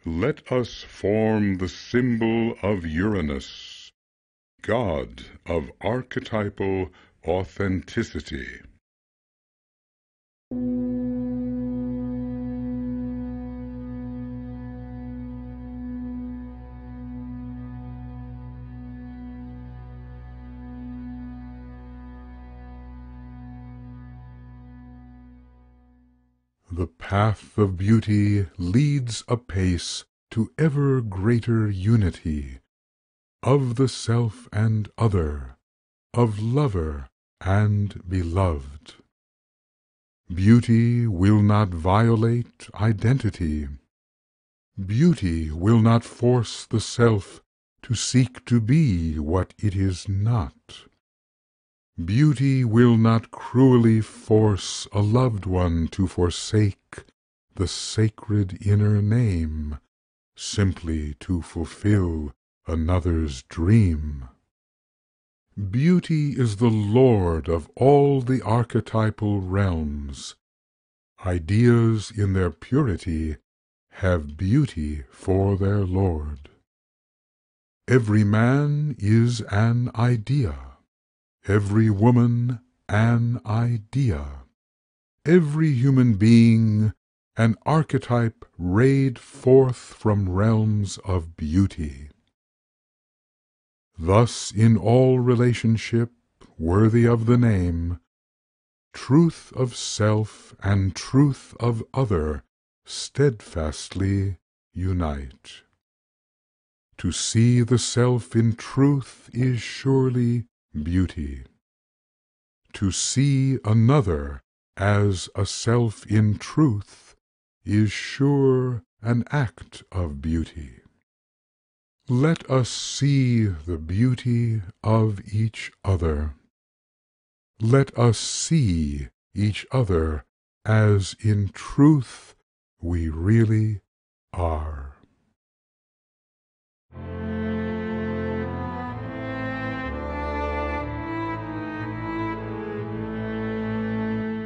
Let us form the symbol of Uranus, God of archetypal authenticity. The path of beauty leads apace to ever greater unity of the self and other, of lover and beloved. Beauty will not violate identity. Beauty will not force the self to seek to be what it is not. Beauty will not cruelly force a loved one to forsake the sacred inner name, simply to fulfill another's dream. Beauty is the lord of all the archetypal realms. Ideas in their purity have beauty for their lord. Every man is an idea. Every woman an idea, every human being an archetype rayed forth from realms of beauty. Thus in all relationship worthy of the name, truth of self and truth of other steadfastly unite. To see the self in truth is surely beauty. To see another as a self in truth is sure an act of beauty. Let us see the beauty of each other. Let us see each other as in truth we really are.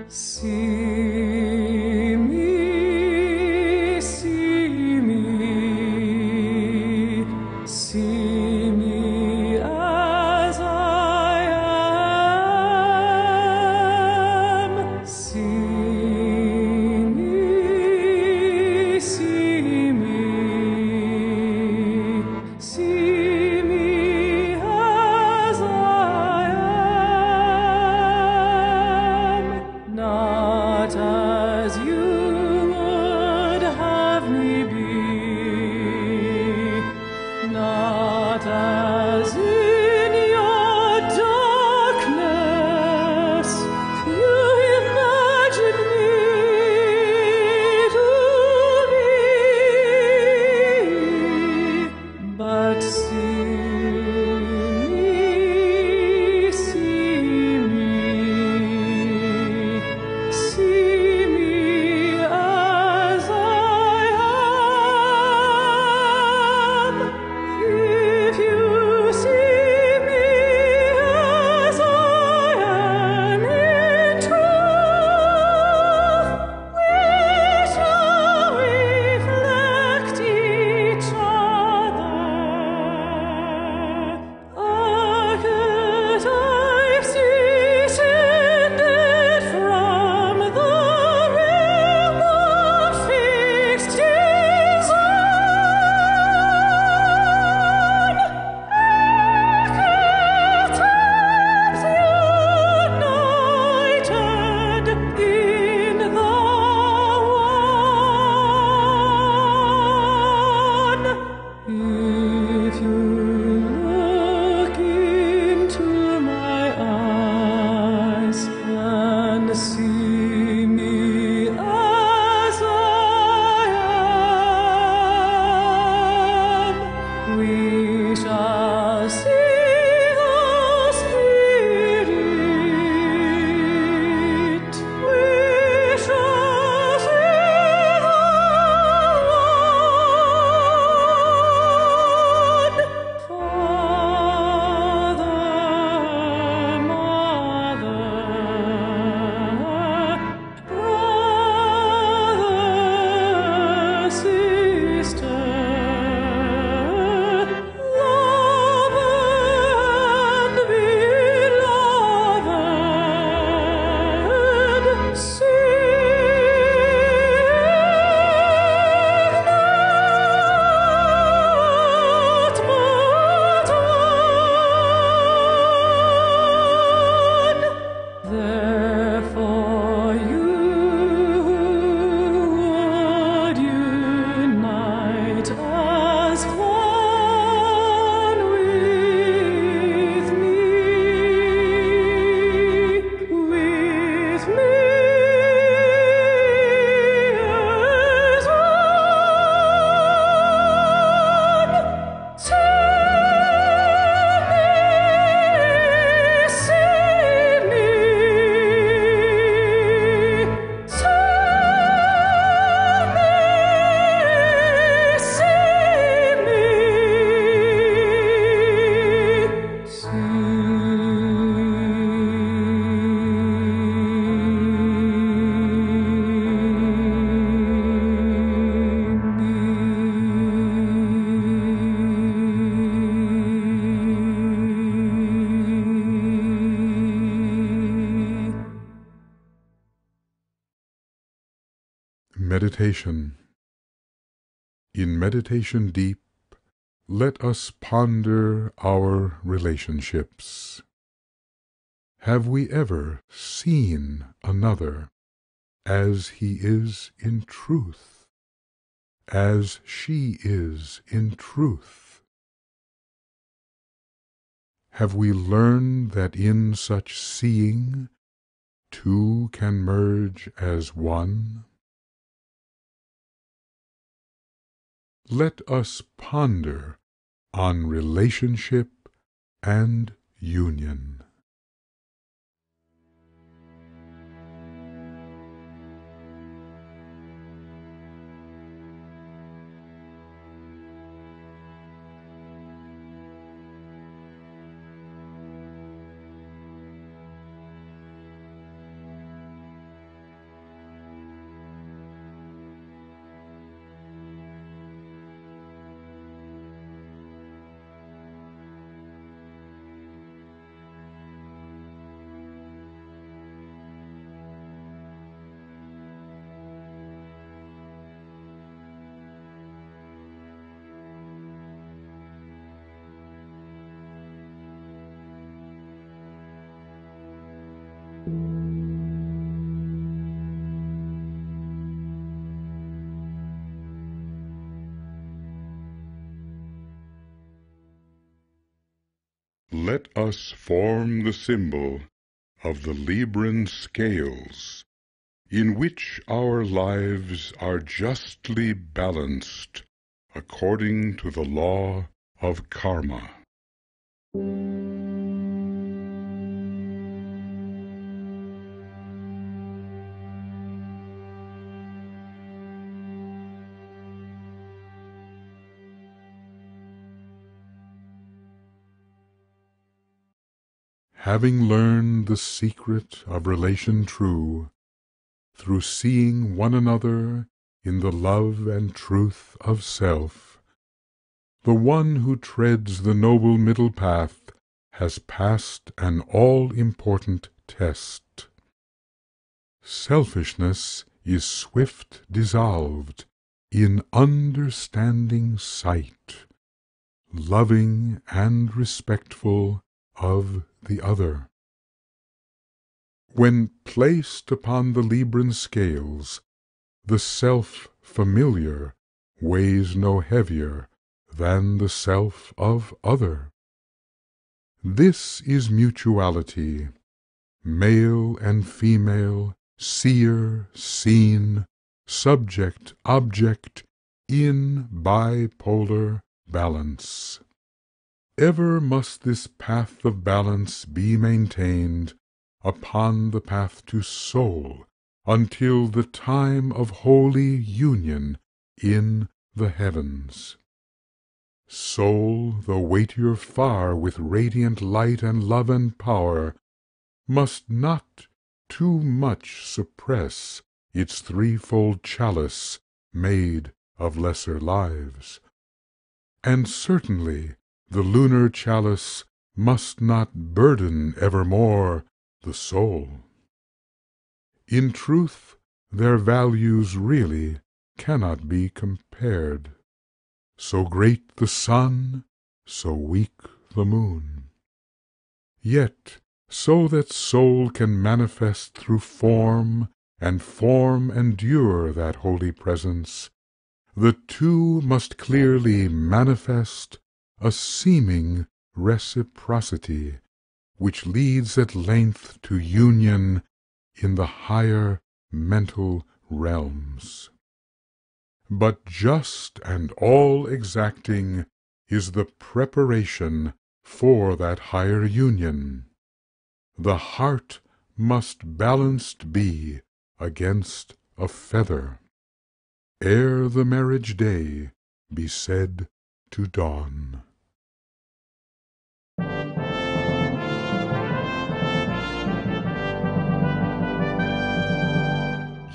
See me, see me, see me as I am. See me, see me, see me as I am. Now Meditation. In meditation deep, let us ponder our relationships. Have we ever seen another as he is in truth, as she is in truth? Have we learned that in such seeing, two can merge as one? Let us ponder on relationship and union. Let us form the symbol of the Libran scales, in which our lives are justly balanced according to the law of karma. Having learned the secret of relation true, through seeing one another in the love and truth of self, the one who treads the noble middle path has passed an all-important test. Selfishness is swift dissolved in understanding sight, loving and respectful of the other. When placed upon the Libran scales, the self-familiar weighs no heavier than the self of other. This is mutuality, male and female, seer, seen, subject, object, in bipolar balance. Ever must this path of balance be maintained upon the path to soul until the time of holy union in the heavens. Soul, though weightier far with radiant light and love and power, must not too much suppress its threefold chalice made of lesser lives. And certainly the lunar chalice must not burden evermore the soul. In truth, their values really cannot be compared. So great the sun, so weak the moon. Yet, so that soul can manifest through form, and form endure that holy presence, the two must clearly manifest a seeming reciprocity, which leads at length to union in the higher mental realms. But just and all exacting is the preparation for that higher union. The heart must balanced be against a feather, ere the marriage day be said to dawn.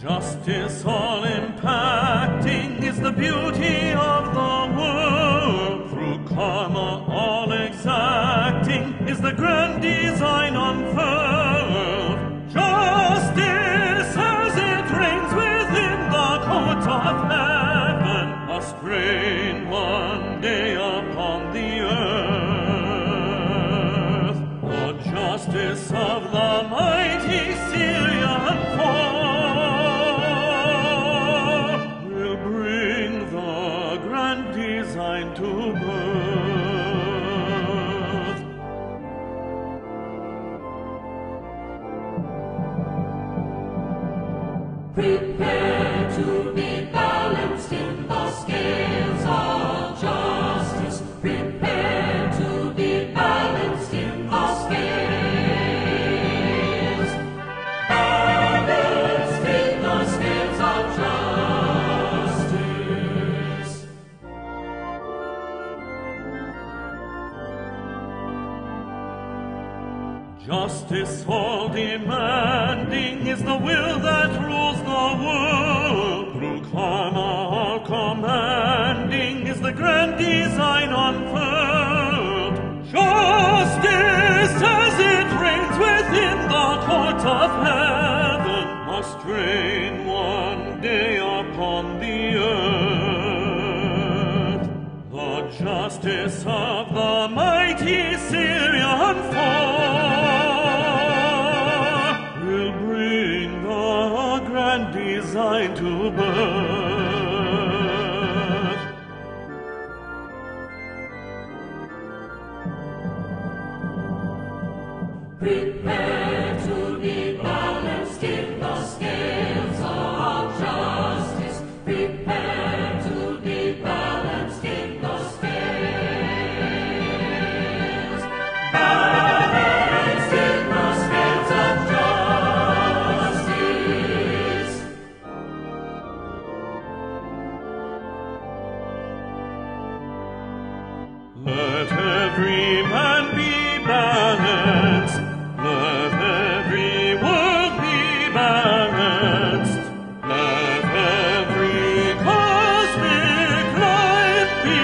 Justice all-impacting is the beauty of the world. Through karma all-exacting is the grand design unfurled. Justice as it reigns within the Prepare to be balanced in the scales of justice. Prepare to be balanced in the scales. Balanced in the scales of justice. Justice all demanding is the will that rules the world. Through karma all commanding is the grand design unfurled. Justice as it reigns within the courts of heaven must reign one day upon the earth. The justice of the mighty Syrian fall will bring the grand design to birth. Prepare to be balanced in the scales of justice. Prepare to be balanced in the scales. Balanced in the scales of justice. Let every man be balanced. Let every world be balanced. Let every cosmic life be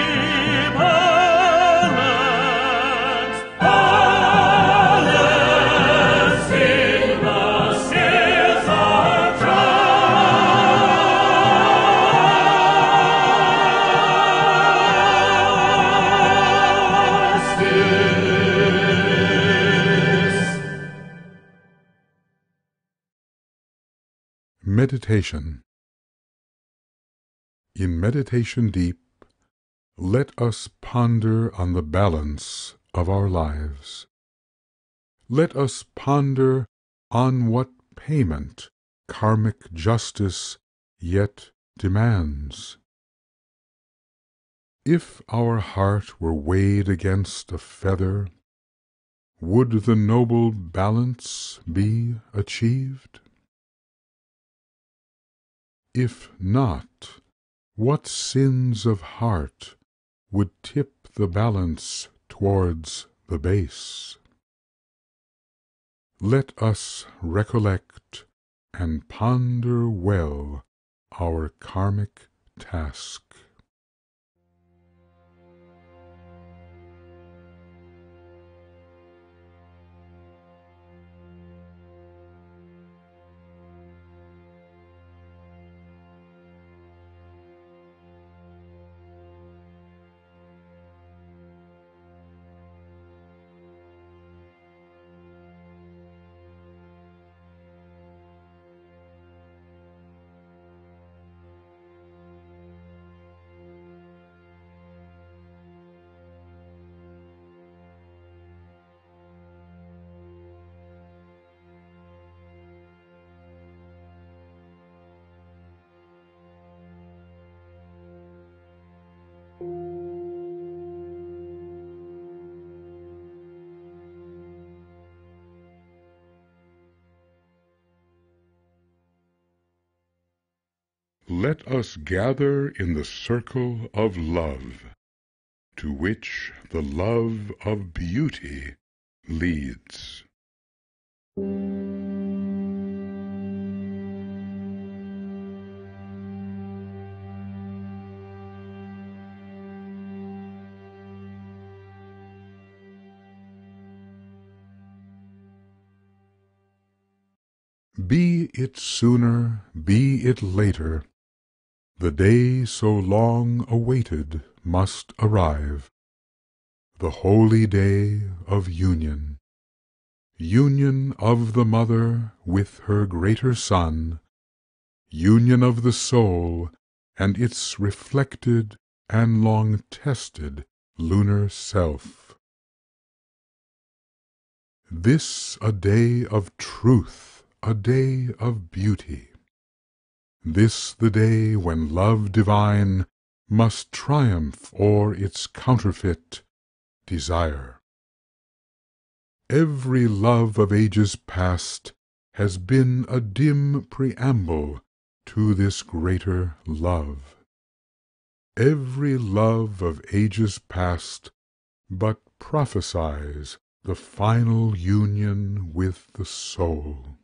balanced. Balanced in the scales of justice. Meditation. In meditation deep, let us ponder on the balance of our lives. Let us ponder on what payment karmic justice yet demands. If our heart were weighed against a feather, would the noble balance be achieved? If not, what sins of heart would tip the balance towards the base? Let us recollect and ponder well our karmic task. Let us gather in the circle of love, to which the love of beauty leads. Be it sooner, be it later, the day so long awaited must arrive, the holy day of union, union of the mother with her greater son, union of the soul and its reflected and long-tested lunar self. This a day of truth, a day of beauty, This the day when love divine must triumph o'er its counterfeit, desire. Every love of ages past has been a dim preamble to this greater love. Every love of ages past but prophesies the final union with the soul.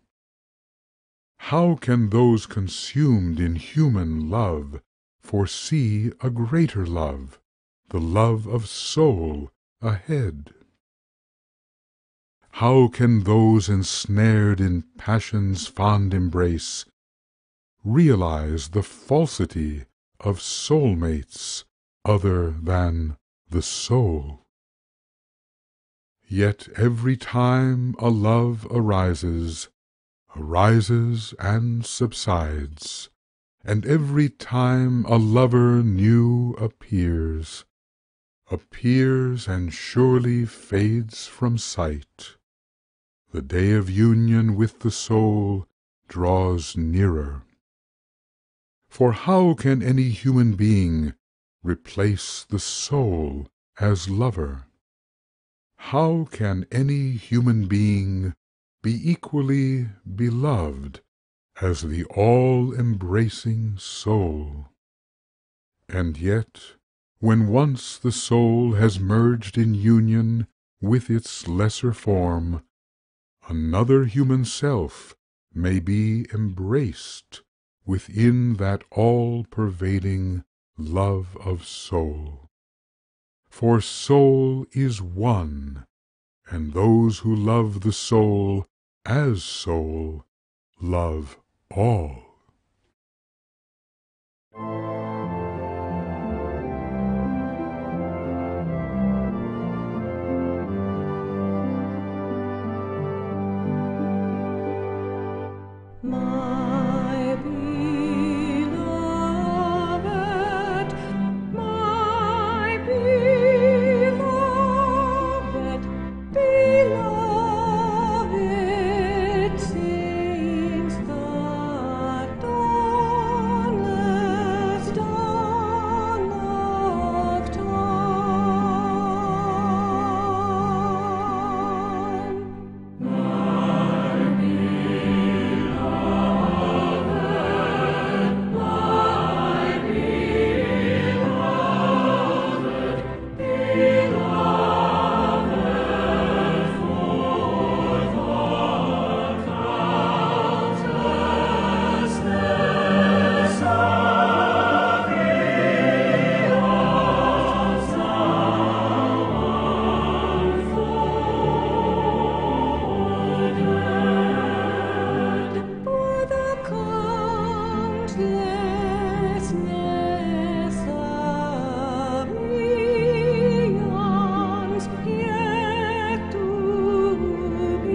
How can those consumed in human love foresee a greater love, the love of soul, ahead? How can those ensnared in passion's fond embrace realize the falsity of soulmates other than the soul? Yet every time a love arises and subsides, and every time a lover new appears and surely fades from sight, the day of union with the soul draws nearer. For how can any human being replace the soul as lover? How can any human being be equally beloved as the all-embracing soul? And yet, when once the soul has merged in union with its lesser form, another human self may be embraced within that all-pervading love of soul. For soul is one, and those who love the soul as soul love all. My beloved, beloved, since the dawnless dawn of time. For the countlessness of eons yet to be.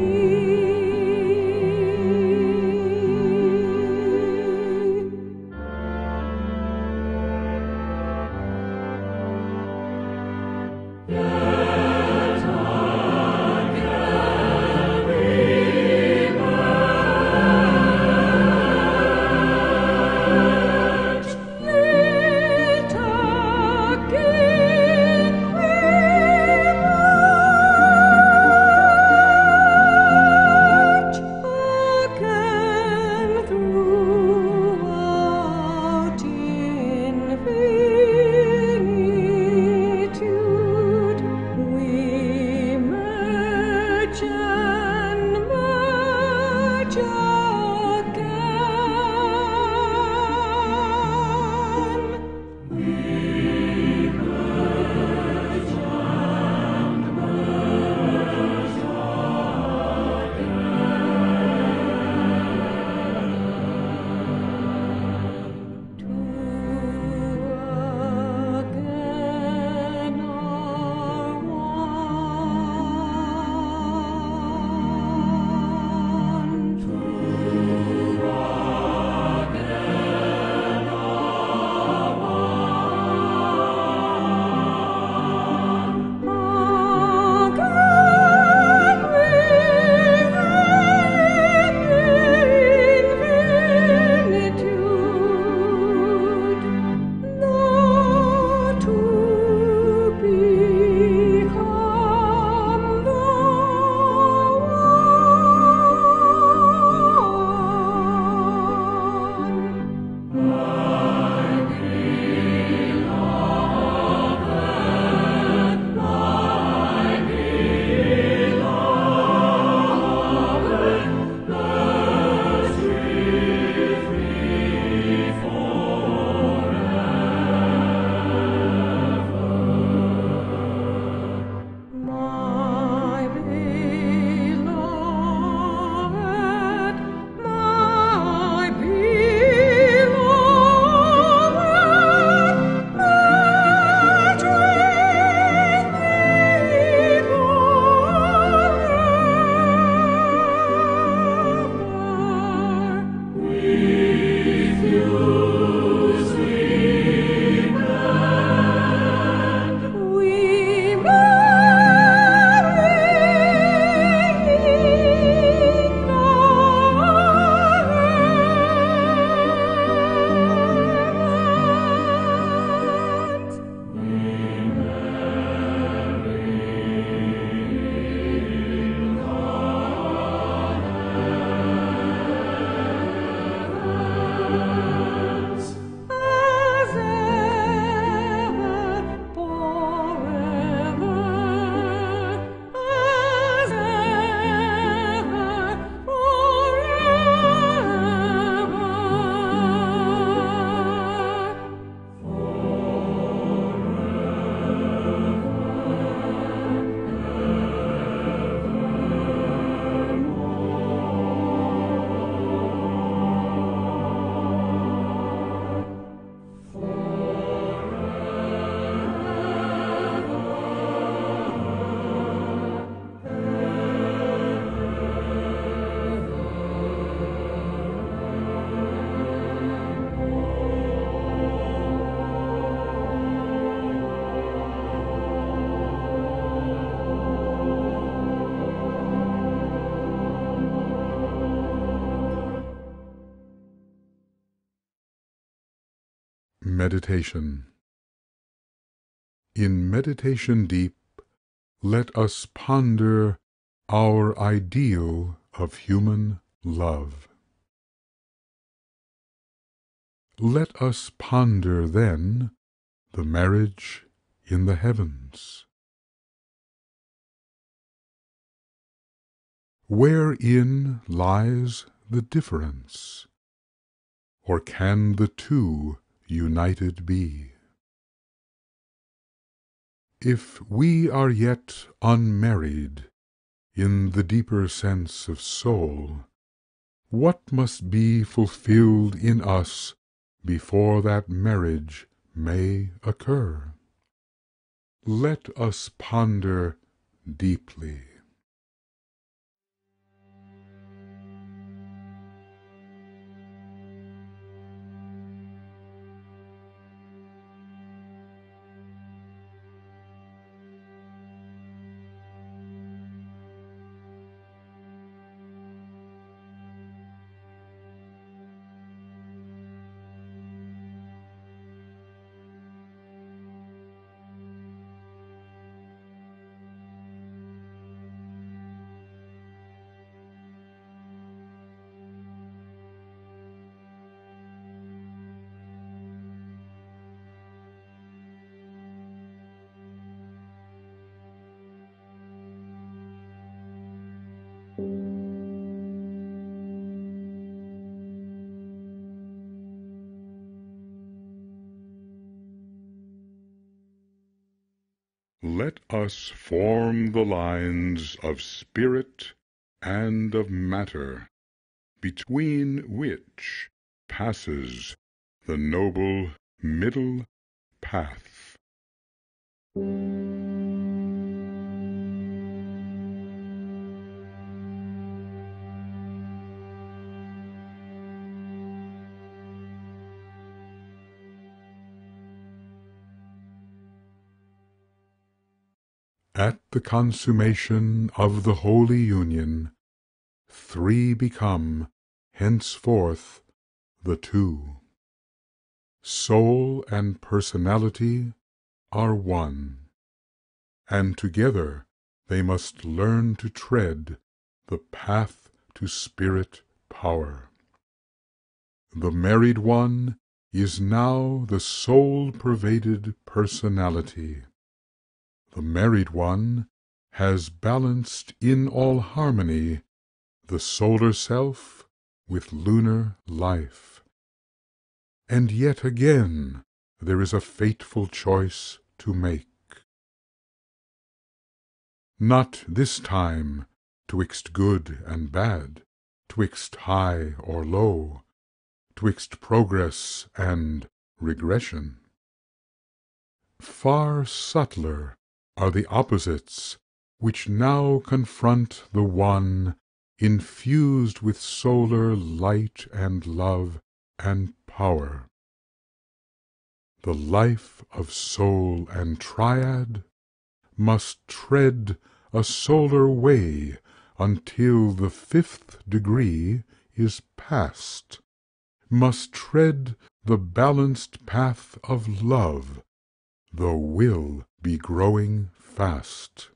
Meditation. In meditation deep, let us ponder our ideal of human love. Let us ponder then the marriage in the heavens. Wherein lies the difference? Or can the two united be? If we are yet unmarried in the deeper sense of soul, what must be fulfilled in us before that marriage may occur? Let us ponder deeply. Let us form the lines of spirit and of matter, between which passes the noble middle path. At the consummation of the holy union, three become henceforth the two. Soul and personality are one, and together they must learn to tread the path to spirit power. The married one is now the soul-pervaded personality. The married one has balanced in all harmony the solar self with lunar life. And yet again there is a fateful choice to make. Not this time twixt good and bad, twixt high or low, twixt progress and regression. Far subtler are the opposites which now confront the one, infused with solar light and love and power. The life of soul and triad must tread a solar way until the fifth degree is passed, must tread the balanced path of love, though will be growing fast.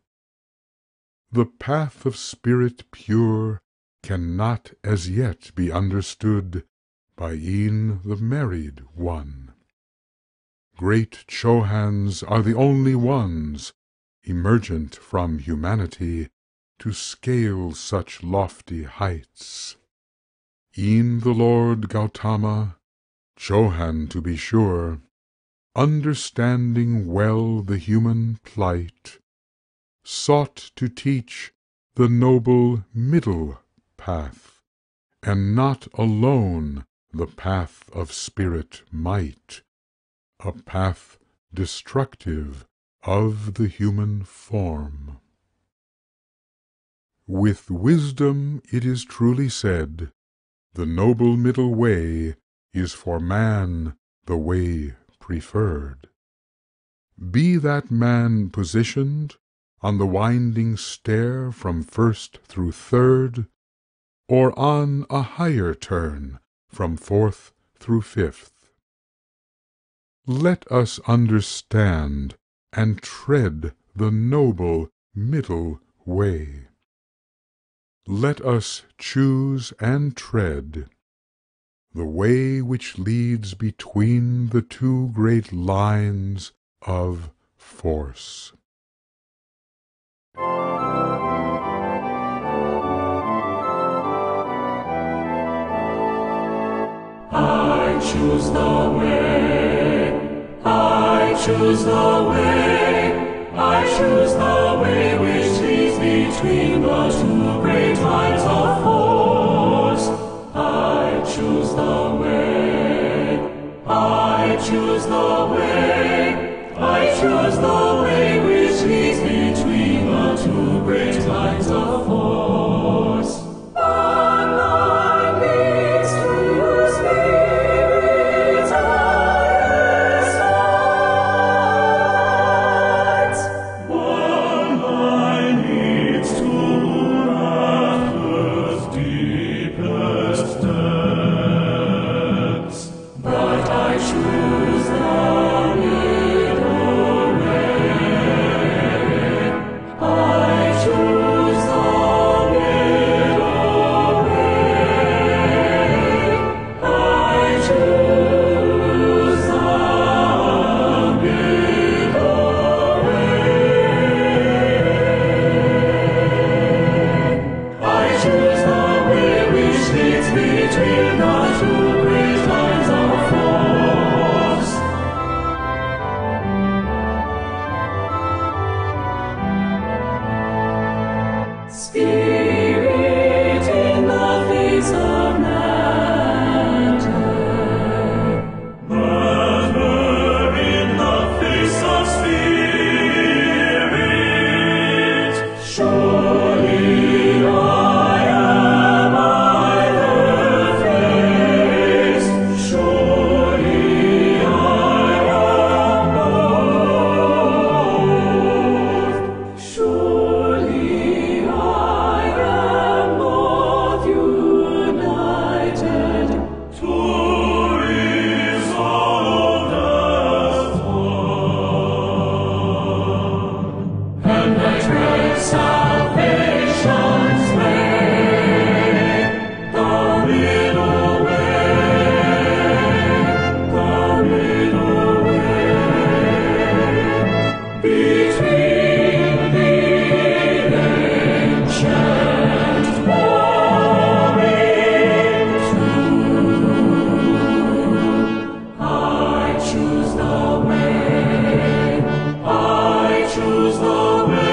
The path of spirit pure cannot as yet be understood by e'en the married one. Great Chohans are the only ones, emergent from humanity, to scale such lofty heights. E'en the Lord Gautama, Chohan to be sure, understanding well the human plight, sought to teach the noble middle path, and not alone the path of spirit might, a path destructive of the human form. With wisdom it is truly said, the noble middle way is for man the way preferred. Be that man positioned on the winding stair from first through third, or on a higher turn from fourth through fifth. Let us understand and tread the noble middle way. Let us choose and tread the way which leads between the two great lines of force. I choose the way, I choose the way, I choose the way which leads between the two great lines of force. I choose the way, I choose the way, I choose the way which leads between the two great lines of force. One line leads to spirit's highest heights. One line leads to laughter's deepest depths. But I choose the middle way. I choose the middle way. I choose the middle way. I choose the way which leads between the two great lines of force. Spirit in the face of matter, matter in the face of spirit. Surely I am either face, surely I am both, surely I am both united, to resolve as one. And I tread salvation's way, the middle way, the middle way, between the ancient warring two. I choose the way, I choose the way,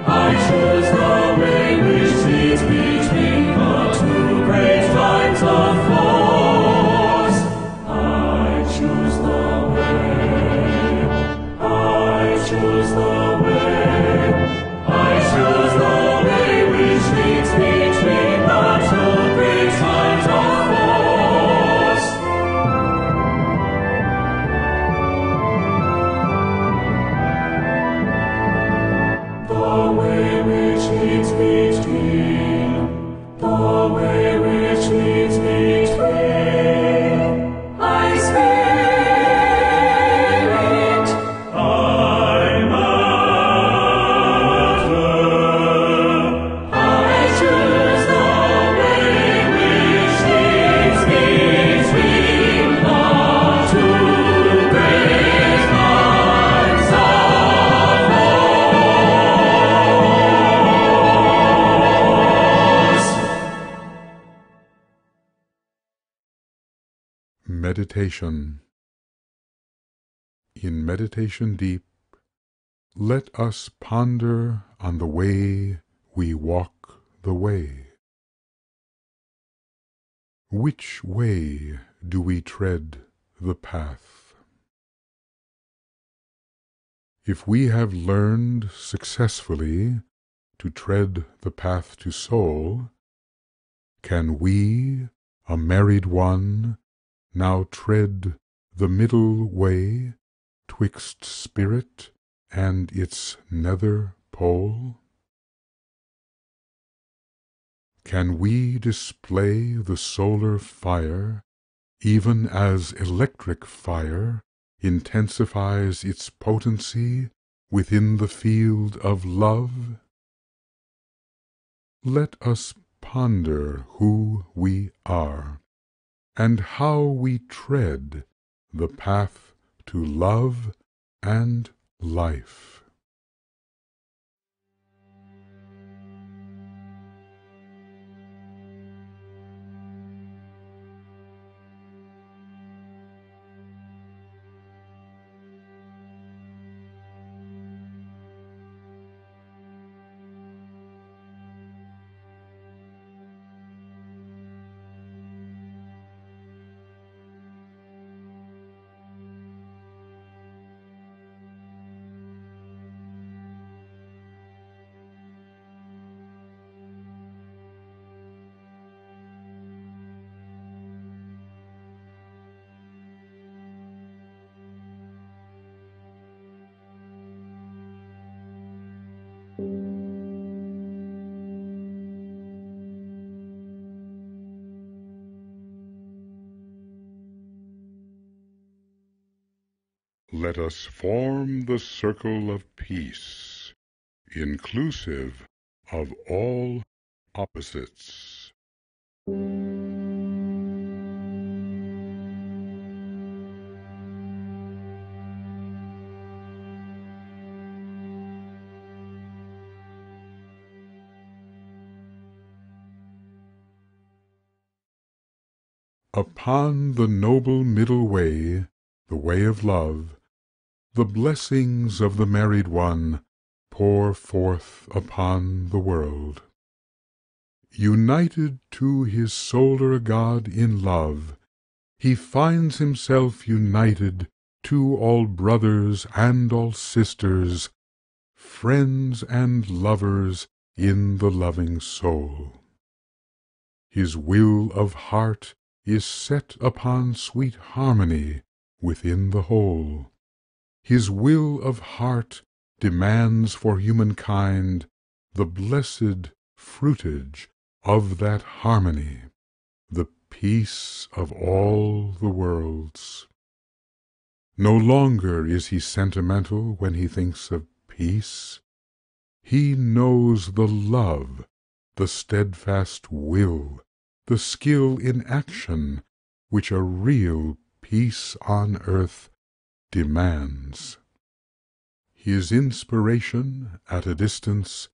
I choose the way which leads between the two great lines of force. I choose the way, I choose the way, I choose the way which leads between the two great lines of force. The way which leads between, the way which leads between. I spirit, I matter. I choose the way which leads between the two great lines of force. Meditation. In meditation deep, let us ponder on the way we walk the way. Which way do we tread the path? If we have learned successfully to tread the path to soul, can we, a married one, now tread the middle way twixt spirit and its nether pole? Can we display the solar fire even as electric fire intensifies its potency within the field of love? Let us ponder who we are, and how we tread the path to love and life. Let us form the circle of peace, inclusive of all opposites. Upon the noble middle way, the way of love, the blessings of the married one pour forth upon the world. United to his solar God in love, he finds himself united to all brothers and all sisters, friends and lovers in the loving soul. His will of heart is set upon sweet harmony within the whole. His will of heart demands for humankind the blessed fruitage of that harmony, the peace of all the worlds. No longer is he sentimental when he thinks of peace. He knows the love, the steadfast will, the skill in action which a real peace on earth demands. His inspiration at a distance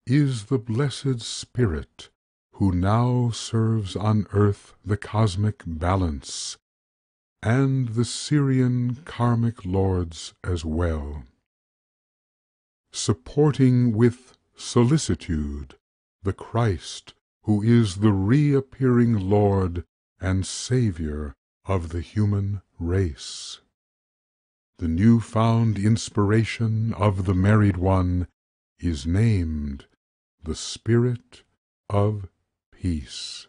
is the blessed Spirit who now serves on earth the cosmic balance, and the Syrian karmic lords as well, supporting with solicitude the Christ who is the reappearing Lord and Saviour of the human race. The new-found inspiration of the married one is named the Spirit of Peace.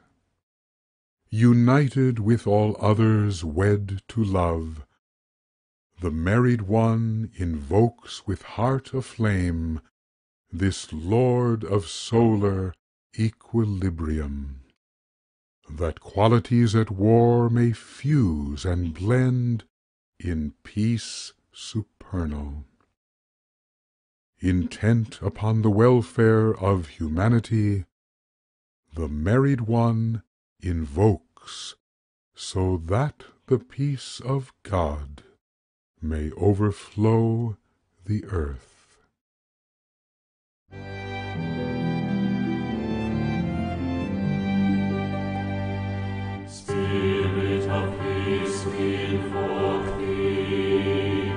United with all others wed to love, the married one invokes with heart aflame this Lord of solar equilibrium, that qualities at war may fuse and blend in peace supernal. Intent upon the welfare of humanity, the married one invokes so that the peace of God may overflow the earth. Spirit of peace, we invoke thee.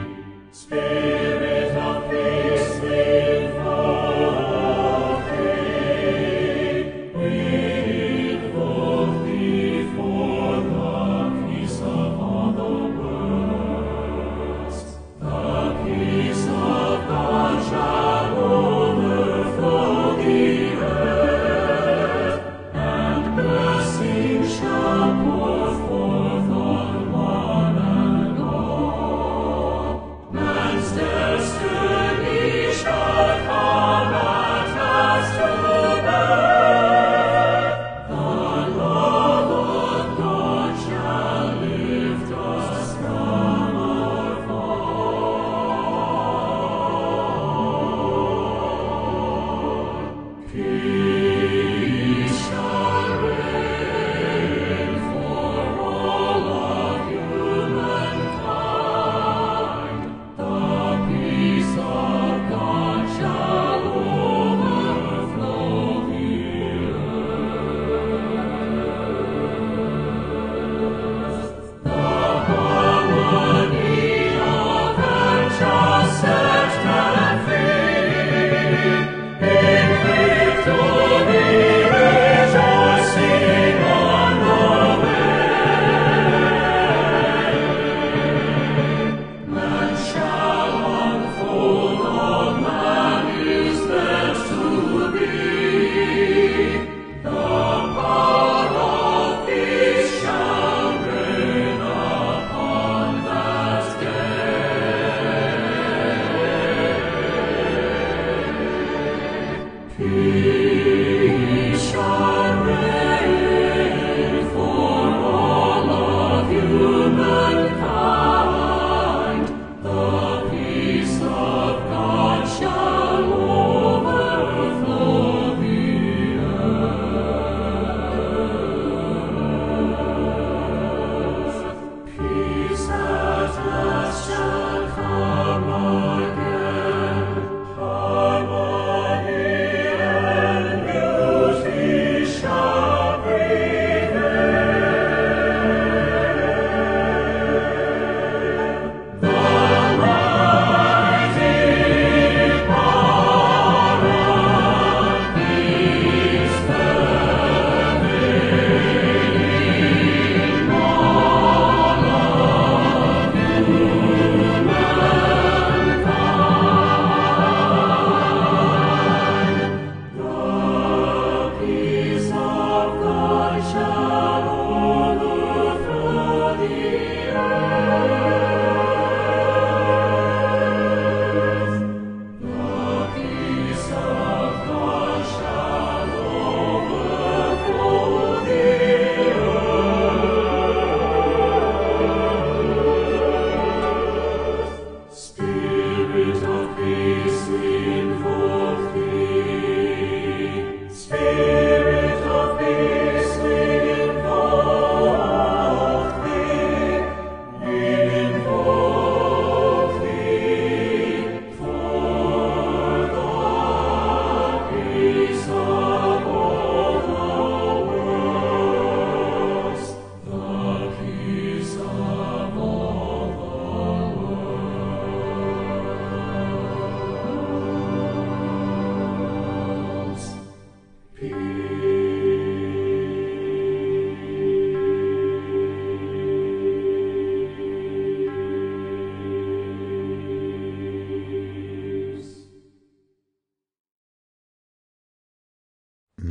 Spirit of peace, we invoke thee. We invoke thee for the peace of all the worlds. The peace of God shall overflow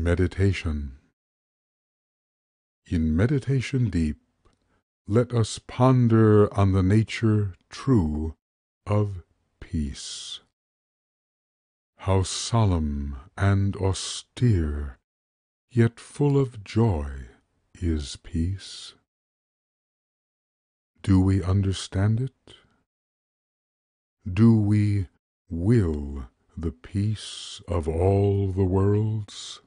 Meditation. In meditation deep, let us ponder on the nature true of peace. How solemn and austere, yet full of joy, is peace. Do we understand it? Do we will the peace of all the worlds?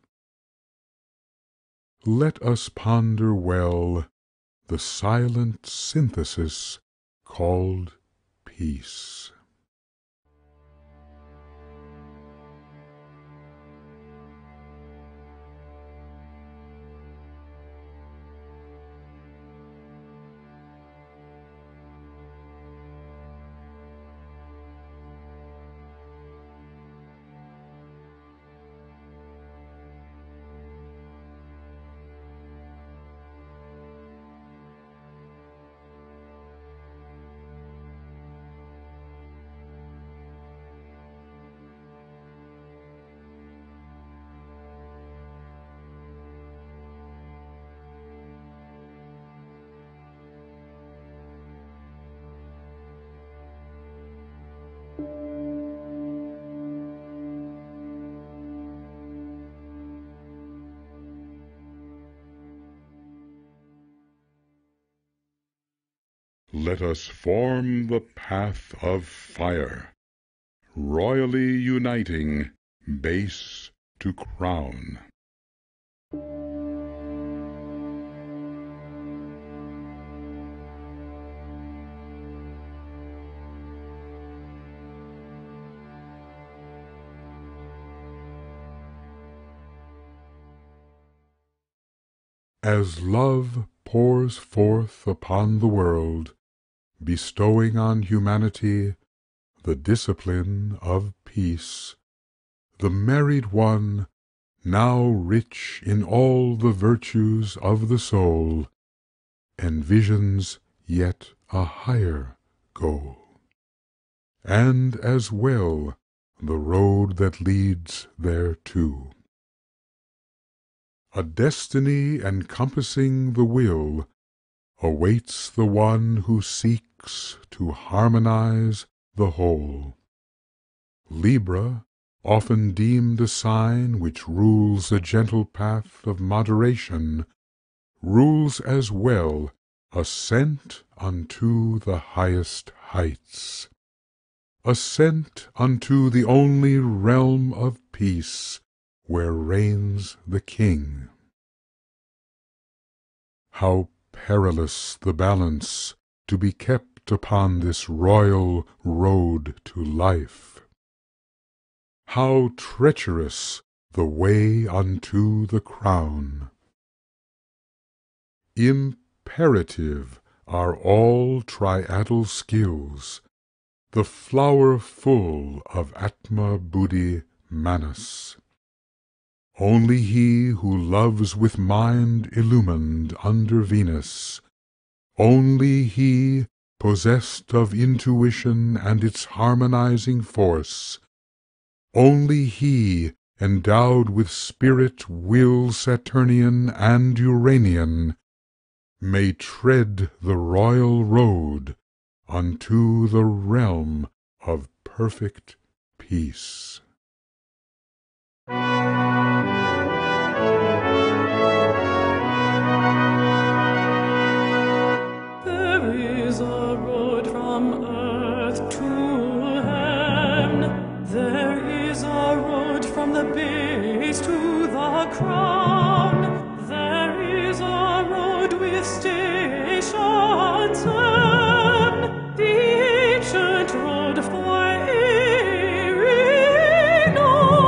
Let us ponder well the silent synthesis called peace. Let us form the path of fire, royally uniting base to crown. As love pours forth upon the world, bestowing on humanity the discipline of peace, the married one, now rich in all the virtues of the soul, envisions yet a higher goal, and as well the road that leads thereto. A destiny encompassing the will awaits the one who seeks to harmonize the whole. Libra, often deemed a sign which rules a gentle path of moderation, rules as well ascent unto the highest heights, ascent unto the only realm of peace where reigns the King. How perilous the balance to be kept upon this royal road to life! How treacherous the way unto the crown! Imperative are all triadal skills, the flower full of Atma Buddhi Manas. Only he who loves with mind illumined under Venus, only he possessed of intuition and its harmonizing force, only he endowed with spirit, will Saturnian and Uranian, may tread the royal road unto the realm of perfect peace. There is a road from earth to heaven. There is a road from the base to the crown. There is a road with stations and the ancient road for renown.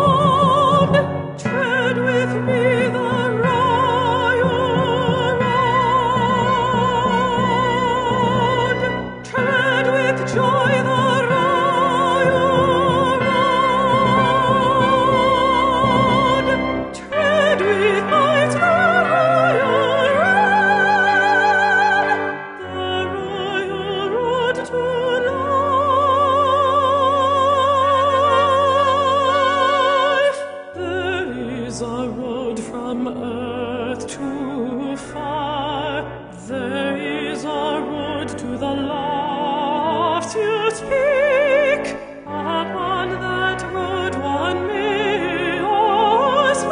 word to the lofts you speak. Upon that road one may oscillate,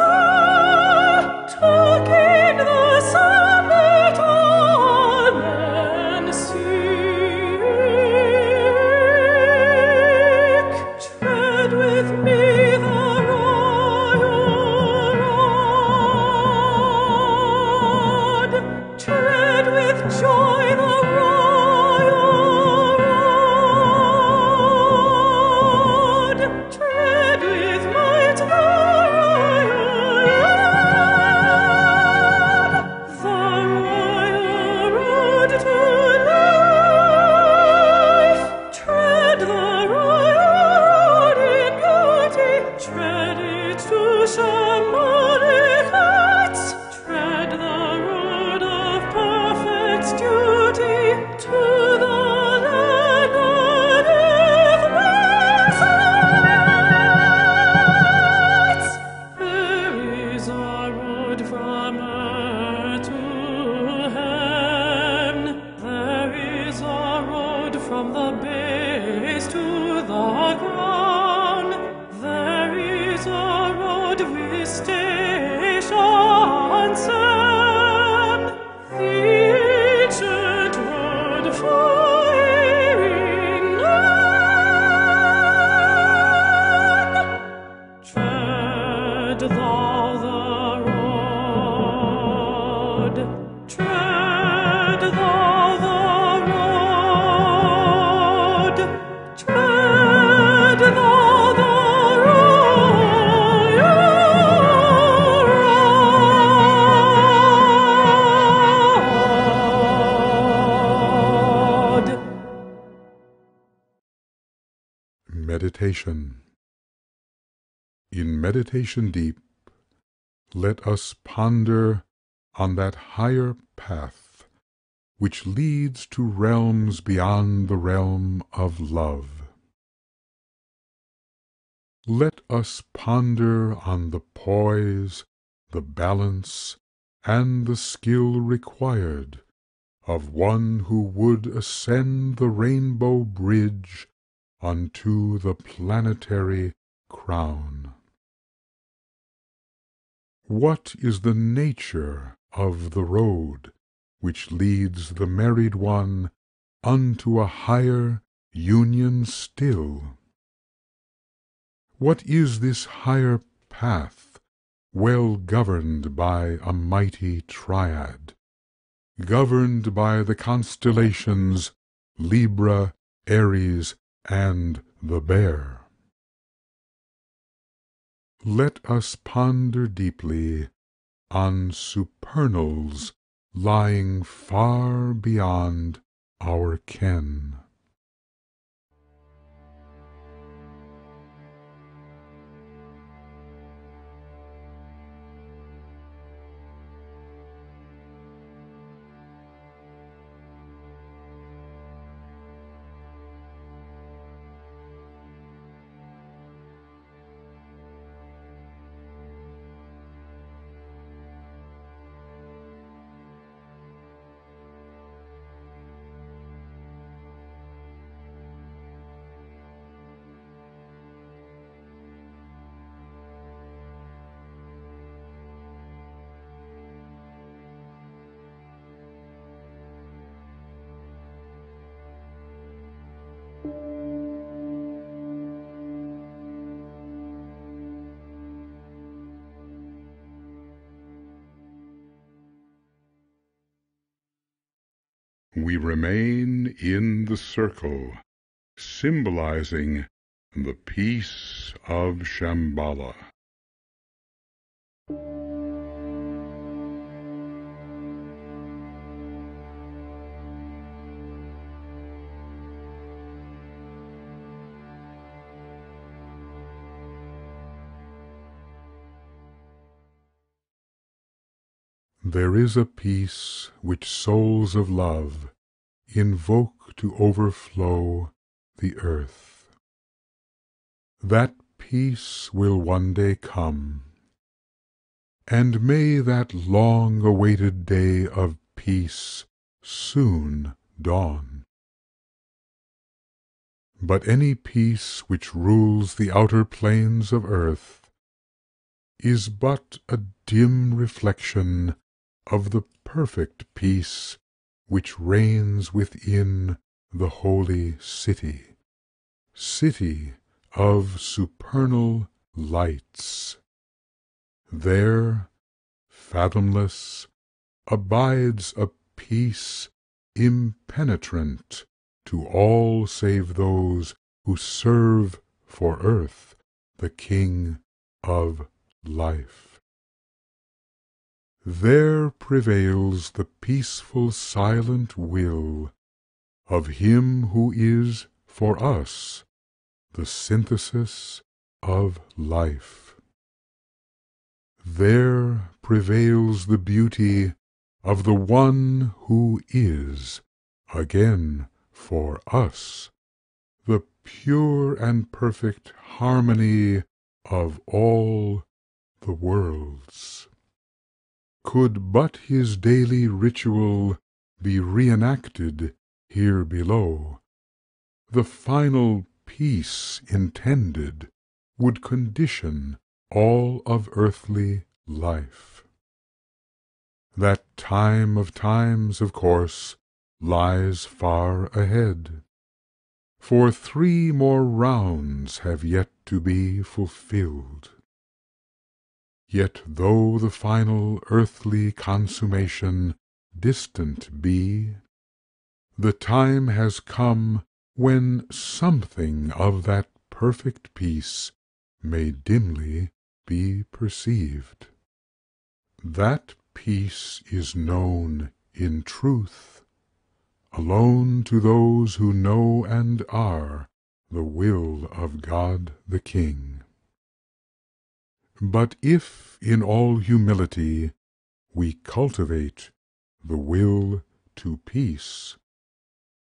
to gain the summit all men seek. Tread with me the royal road. Tread with joy the royal road. Tread with might the royal road to life. Tread the road in beauty. Tread it to symbolic heights. Tread the road of perfect duty to the land of resides. There is a road from earth to heaven. There is a road from the base to the ground. There is a road with stations set. The ancient road faring on. Tread thou the road. Tread thou the road. Tread thou the royal road. Meditation. In meditation deep, let us ponder on that higher path which leads to realms beyond the realm of love. Let us ponder on the poise, the balance, and the skill required of one who would ascend the rainbow bridge unto the planetary crown. What is the nature of the road which leads the married one unto a higher union still? What is this higher path, well governed by a mighty triad, governed by the constellations Libra, Aries, and the Bear? Let us ponder deeply on supernals lying far beyond our ken. We remain in the circle, symbolizing the peace of Shambhala. There is a peace which souls of love invoke to overflow the earth. That peace will one day come, and may that long-awaited day of peace soon dawn. But any peace which rules the outer plains of earth is but a dim reflection of the perfect peace which reigns within the holy city, city of supernal lights. There, fathomless, abides a peace impenetrant to all save those who serve for earth the King of life. There prevails the peaceful silent will of Him who is for us the synthesis of life. There prevails the beauty of the One who is, again for us, the pure and perfect harmony of all the worlds. Could but His daily ritual be reenacted here below, the final peace intended would condition all of earthly life. That time of times, of course, lies far ahead, for 3 more rounds have yet to be fulfilled. Yet though the final earthly consummation distant be, the time has come when something of that perfect peace may dimly be perceived. That peace is known in truth alone to those who know and are the will of God the King. But if in all humility we cultivate the will to peace,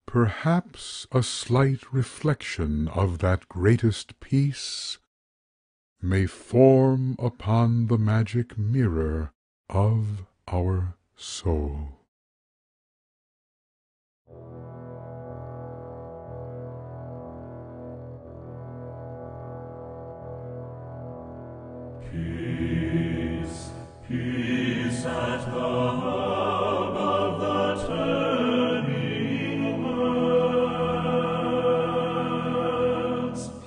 perhaps a slight reflection of that greatest peace may form upon the magic mirror of our soul. Peace, peace at the hub of the turning worlds.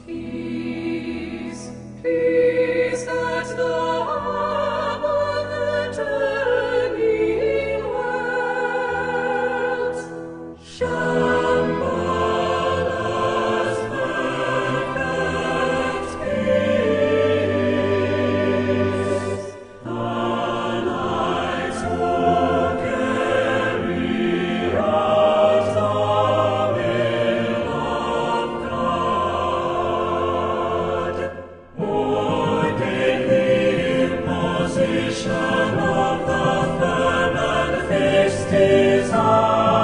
Peace, peace at the hub of the turning worlds. Shambhala's perfect peace. The lights will carry out the will of God. Ordain the imposition of the firm and fixed design,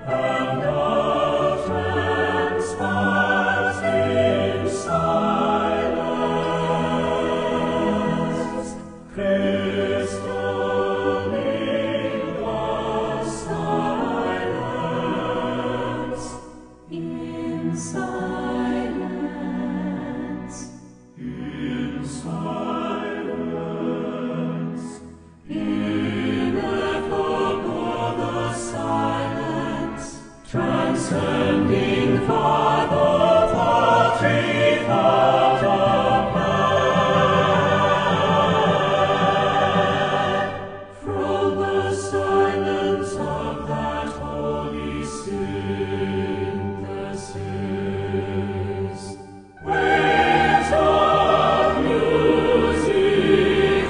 and love transpires in silence, crystalline the silence, in silence, in silence, ineffable the silence, transcending far the portrait of the man. From the silence of that holy synthesis, waves of music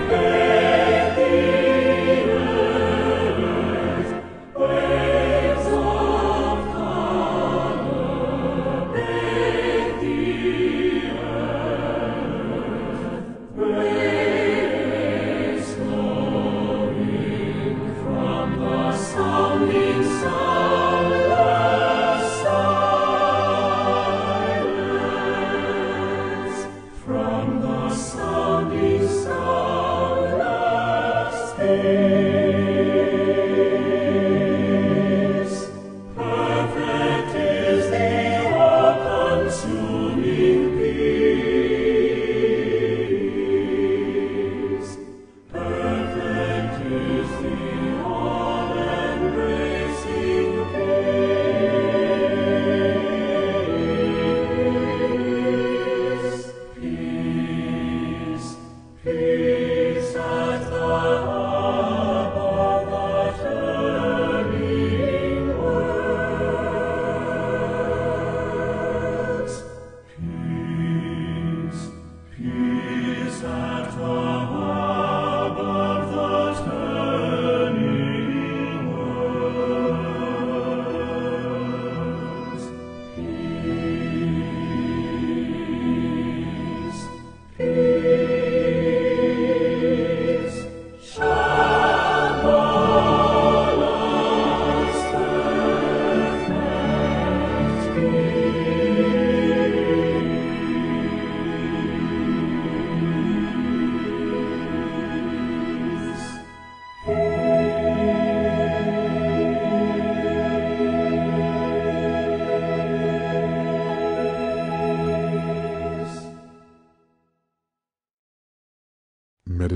bathe the earth, waves of color bathe the earth.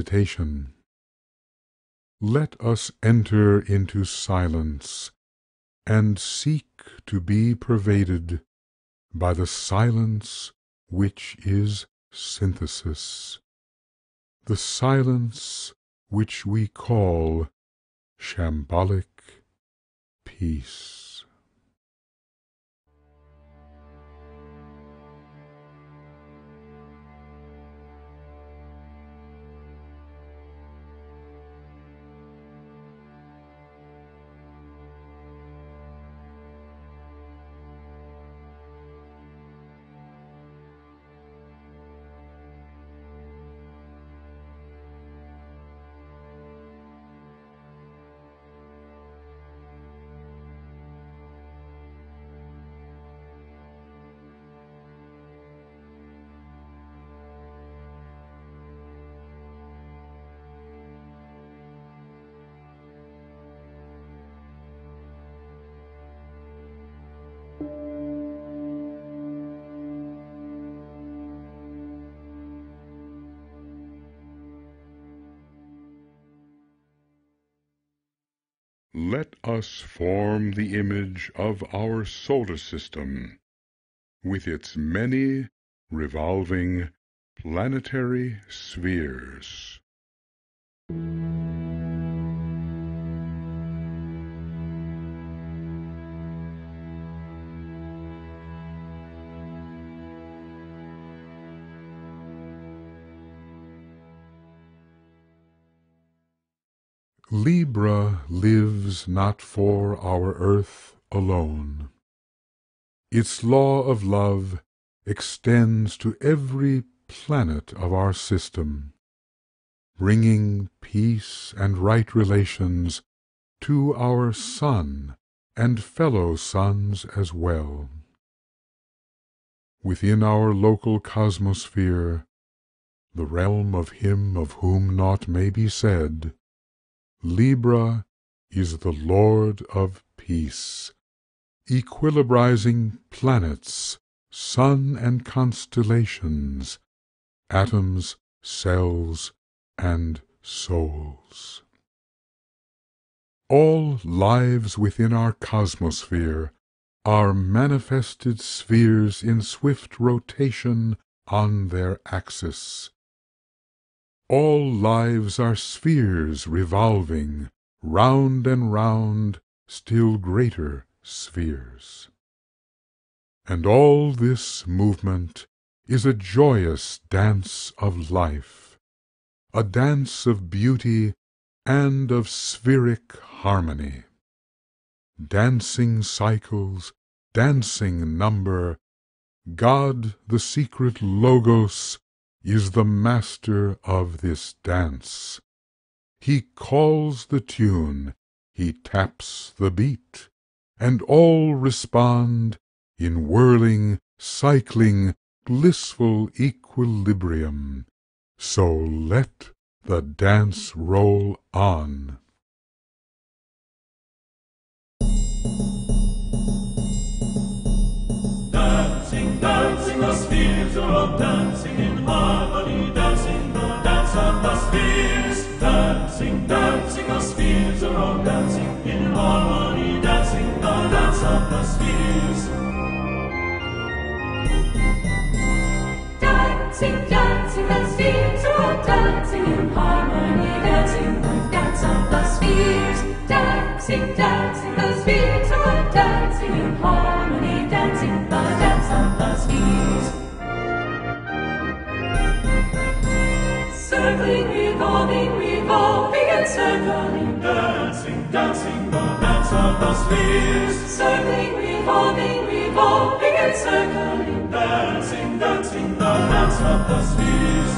meditation. Let us enter into silence and seek to be pervaded by the silence which is synthesis, the silence which we call shambolic peace. Let us form the image of our solar system, with its many revolving planetary spheres. Libra lives not for our earth alone. Its law of love extends to every planet of our system, bringing peace and right relations to our sun and fellow suns as well. Within our local cosmosphere, the realm of him of whom naught may be said, Libra is the Lord of peace, equilibrizing planets, sun and constellations, atoms, cells, and souls. All lives within our cosmosphere are manifested spheres in swift rotation on their axis. All lives are spheres revolving, round and round still greater spheres. And all this movement is a joyous dance of life, a dance of beauty and of spheric harmony. Dancing cycles, dancing number, God, the secret Logos, is the master of this dance. He calls the tune, he taps the beat, and all respond in whirling, cycling, blissful equilibrium. So let the dance roll on. Dancing, dancing, the spheres are all dancing in harmony, dancing the dance of the spheres. Dancing, dancing, the spheres are all dancing in harmony, dancing the dance of the spheres. Dancing, dancing, the spheres are all dancing in harmony, dancing the dance of the spheres. Dancing, dancing, the spheres are all dancing in harmony, dancing the dance of the spheres. Circling, revolving, revolving and circling, Dancing, dancing, the dance of the spheres. circling, revolving, revolving and circling. Dancing, dancing, the dance of the spheres.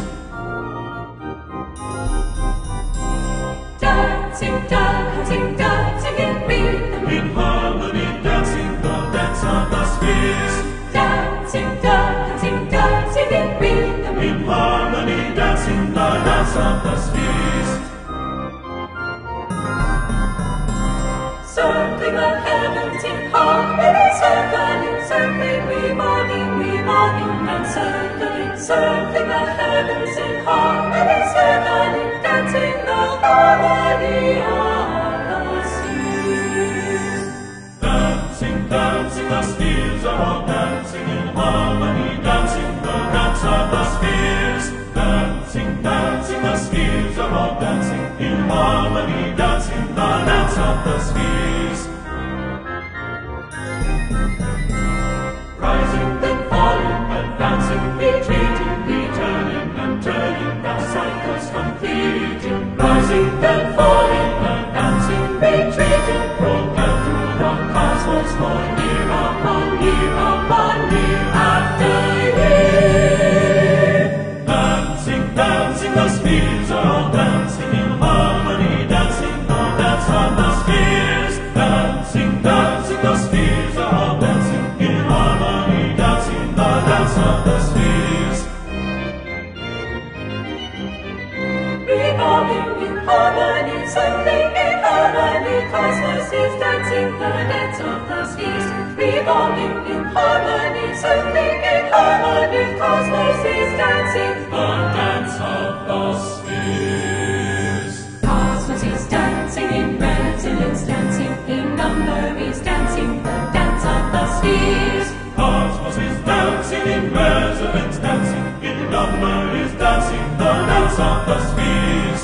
Dancing, dancing, dancing in rhythm, In harmony, dancing the dance of the spheres. dancing, dancing, dancing in rhythm, In harmony, dancing the dance of the spheres. circling the heavens in harmony, circling, circling, revolving, revolving and circling, circling the heavens in harmony, circling. harmony of the spheres. Dancing, dancing, the spheres are all dancing in harmony, dancing the dance of the spheres. Dancing, dancing, the spheres are all dancing in harmony, dancing the dance of the spheres. Rising, then falling, advancing, retreating, returning, and turning, the cycles completing. Rising, then falling, advancing, retreating, propel through the cosmos for year upon year upon year after year. Dancing, dancing, the spheres are all dancing in harmony, dancing the dance of the spheres. Dancing, dancing, the spheres are all dancing in harmony, dancing the dance of the spheres. Revolving in harmony, circling in harmony, cosmos is dancing the dance of the spheres. Revolving in harmony, circling in harmony, cosmos is dancing The dance of the spheres. Cosmos is dancing in resonance, dancing in number is dancing the dance of the spheres. Cosmos is dancing in resonance, dancing in number is dancing the dance of the spheres.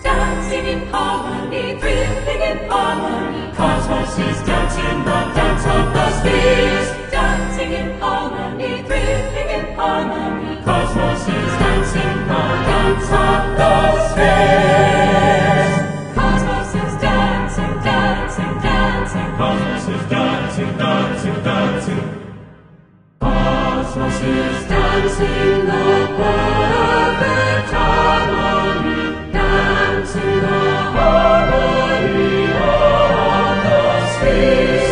Dancing in harmony, thrilling in harmony, cosmos is dancing the dance of the spheres. Dancing in harmony, thrilling in harmony, cosmos is dancing the dance of the spheres. Cosmos is dancing, dancing, dancing. Cosmos is dancing, dancing, dancing. Cosmos is dancing the perfect harmony, dancing the harmony of the spheres.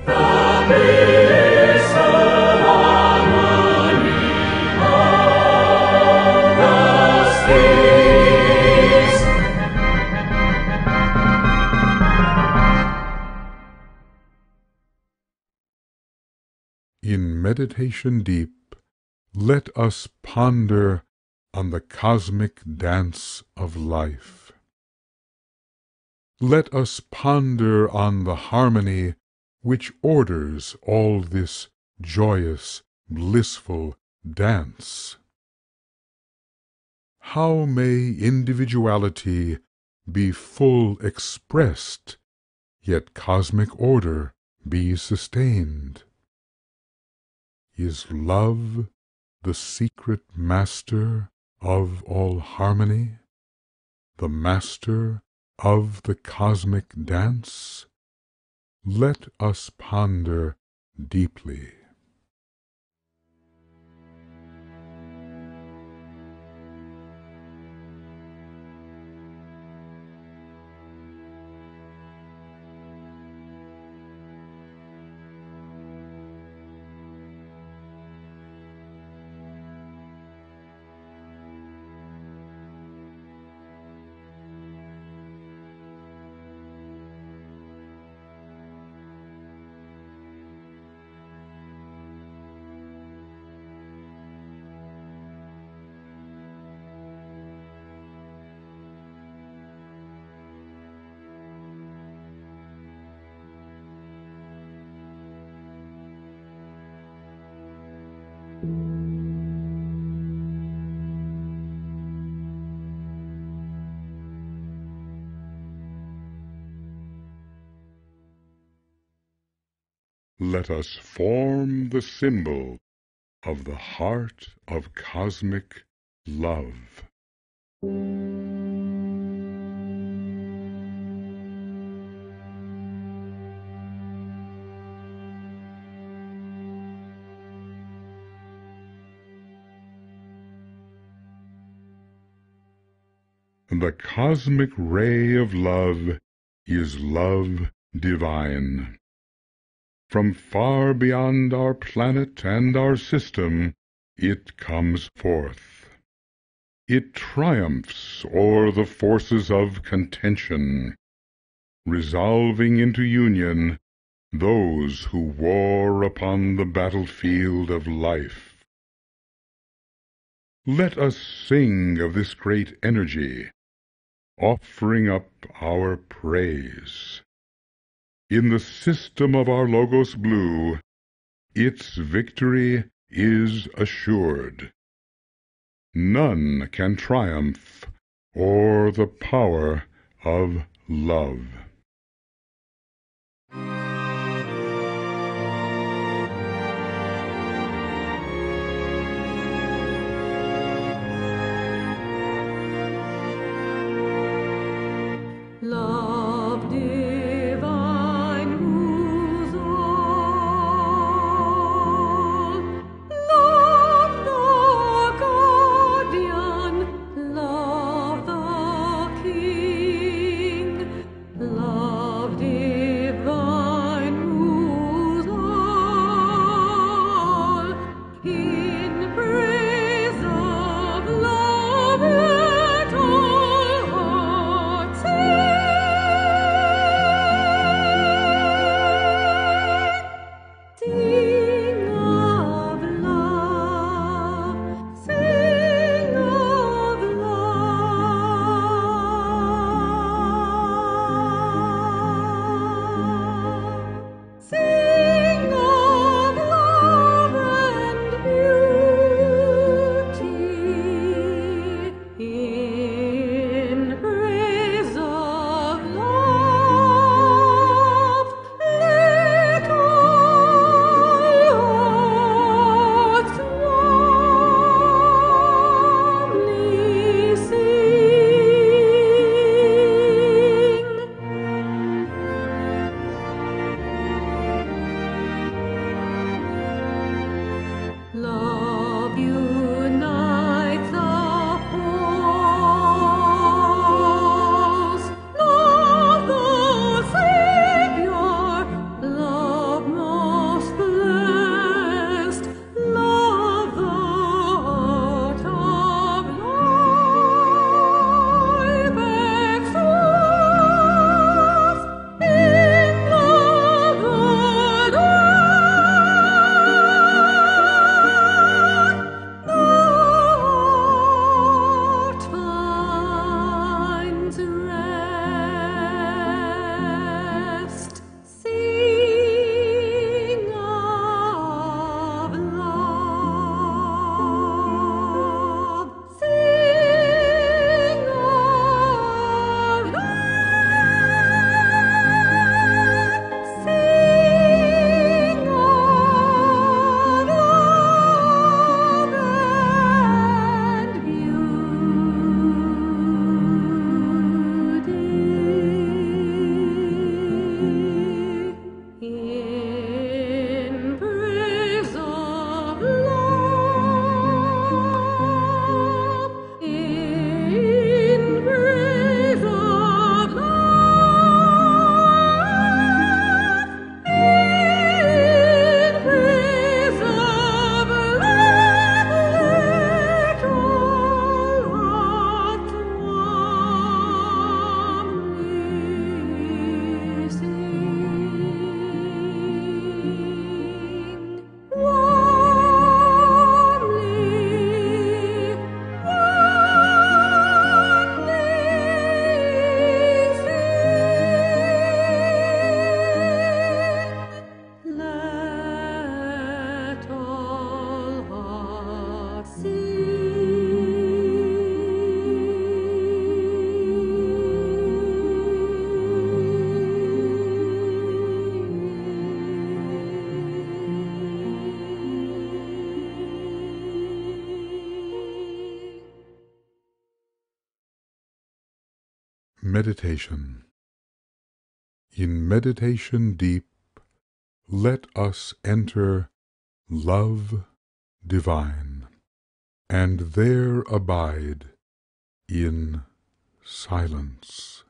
The bliss and harmony of the spheres. In meditation deep, let us ponder on the cosmic dance of life. Let us ponder on the harmony which orders all this joyous, blissful dance. How may individuality be full expressed, yet cosmic order be sustained? Is love the secret master of all harmony, the master of the cosmic dance? Let us ponder deeply. Let us form the symbol of the heart of cosmic love. The cosmic ray of love is love divine. From far beyond our planet and our system, it comes forth. It triumphs o'er the forces of contention, resolving into union those who war upon the battlefield of life. Let us sing of this great energy, offering up our praise. In the system of our Logos blue, its victory is assured. None can triumph o'er the power of love. Love divine rules all. Love the guardian, love the king. Love divine rules all. In praise of love let all hearts sing of love, sing of love, sing of love and beauty. In praise of love, let all hearts warmly sing. Love unites the hosts. Love the Savior. Love most blessed. Love the heart of life exalts. In love the heart finds rest. Sing of love. Sing of love. Sing of love and beauty. In praise of love. In praise of love. In praise of love, let all hearts warmly sing. Warmly, warmly sing. Let all hearts sing. Meditation. In meditation deep, let us enter love divine, and there abide in silence.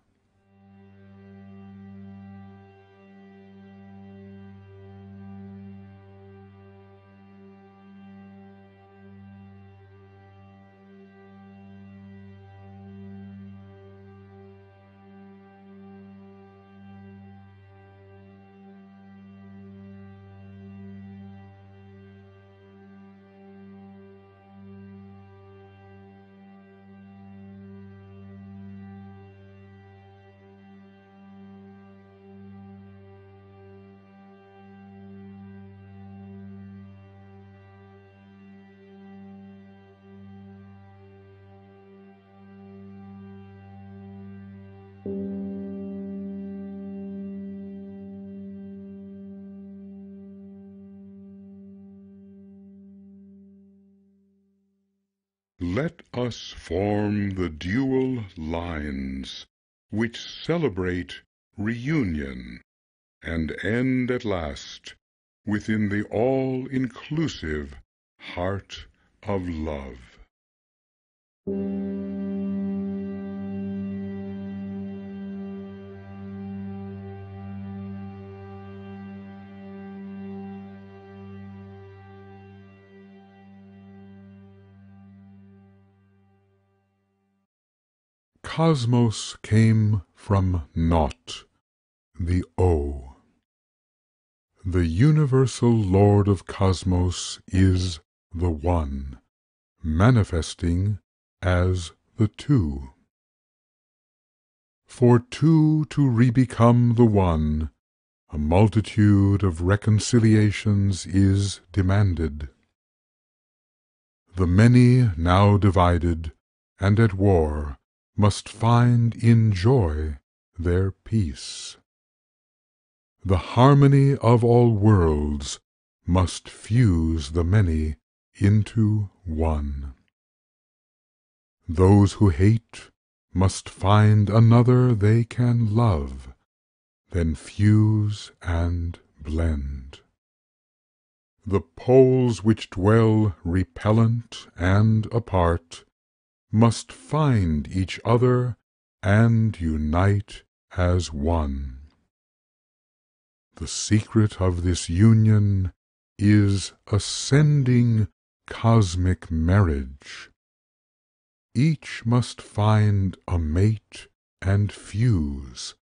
us form the dual lines which celebrate reunion and end at last within the all-inclusive heart of love. Cosmos came from naught, the O. The universal Lord of Cosmos is the One, manifesting as the Two. For two to re-become the One, a multitude of reconciliations is demanded. The many now divided and at war must find in joy their peace. The harmony of all worlds must fuse the many into one. Those who hate must find another they can love, then fuse and blend. The poles which dwell repellent and apart must find each other and unite as one. The secret of this union is ascending cosmic marriage. Each must find a mate and fuse,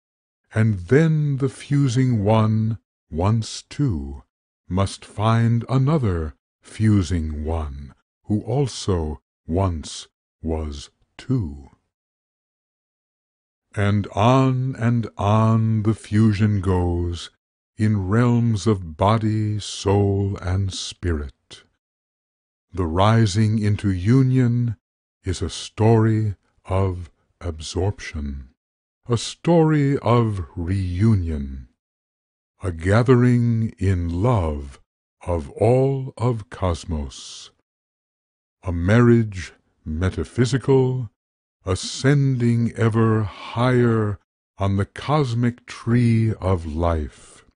and then the fusing one, once two, must find another fusing one, who also once was two. And on the fusion goes, in realms of body, soul, and spirit. The rising into union is a story of absorption, a story of reunion, a gathering in love of all of Cosmos, a marriage metaphysical, ascending ever higher on the cosmic tree of life,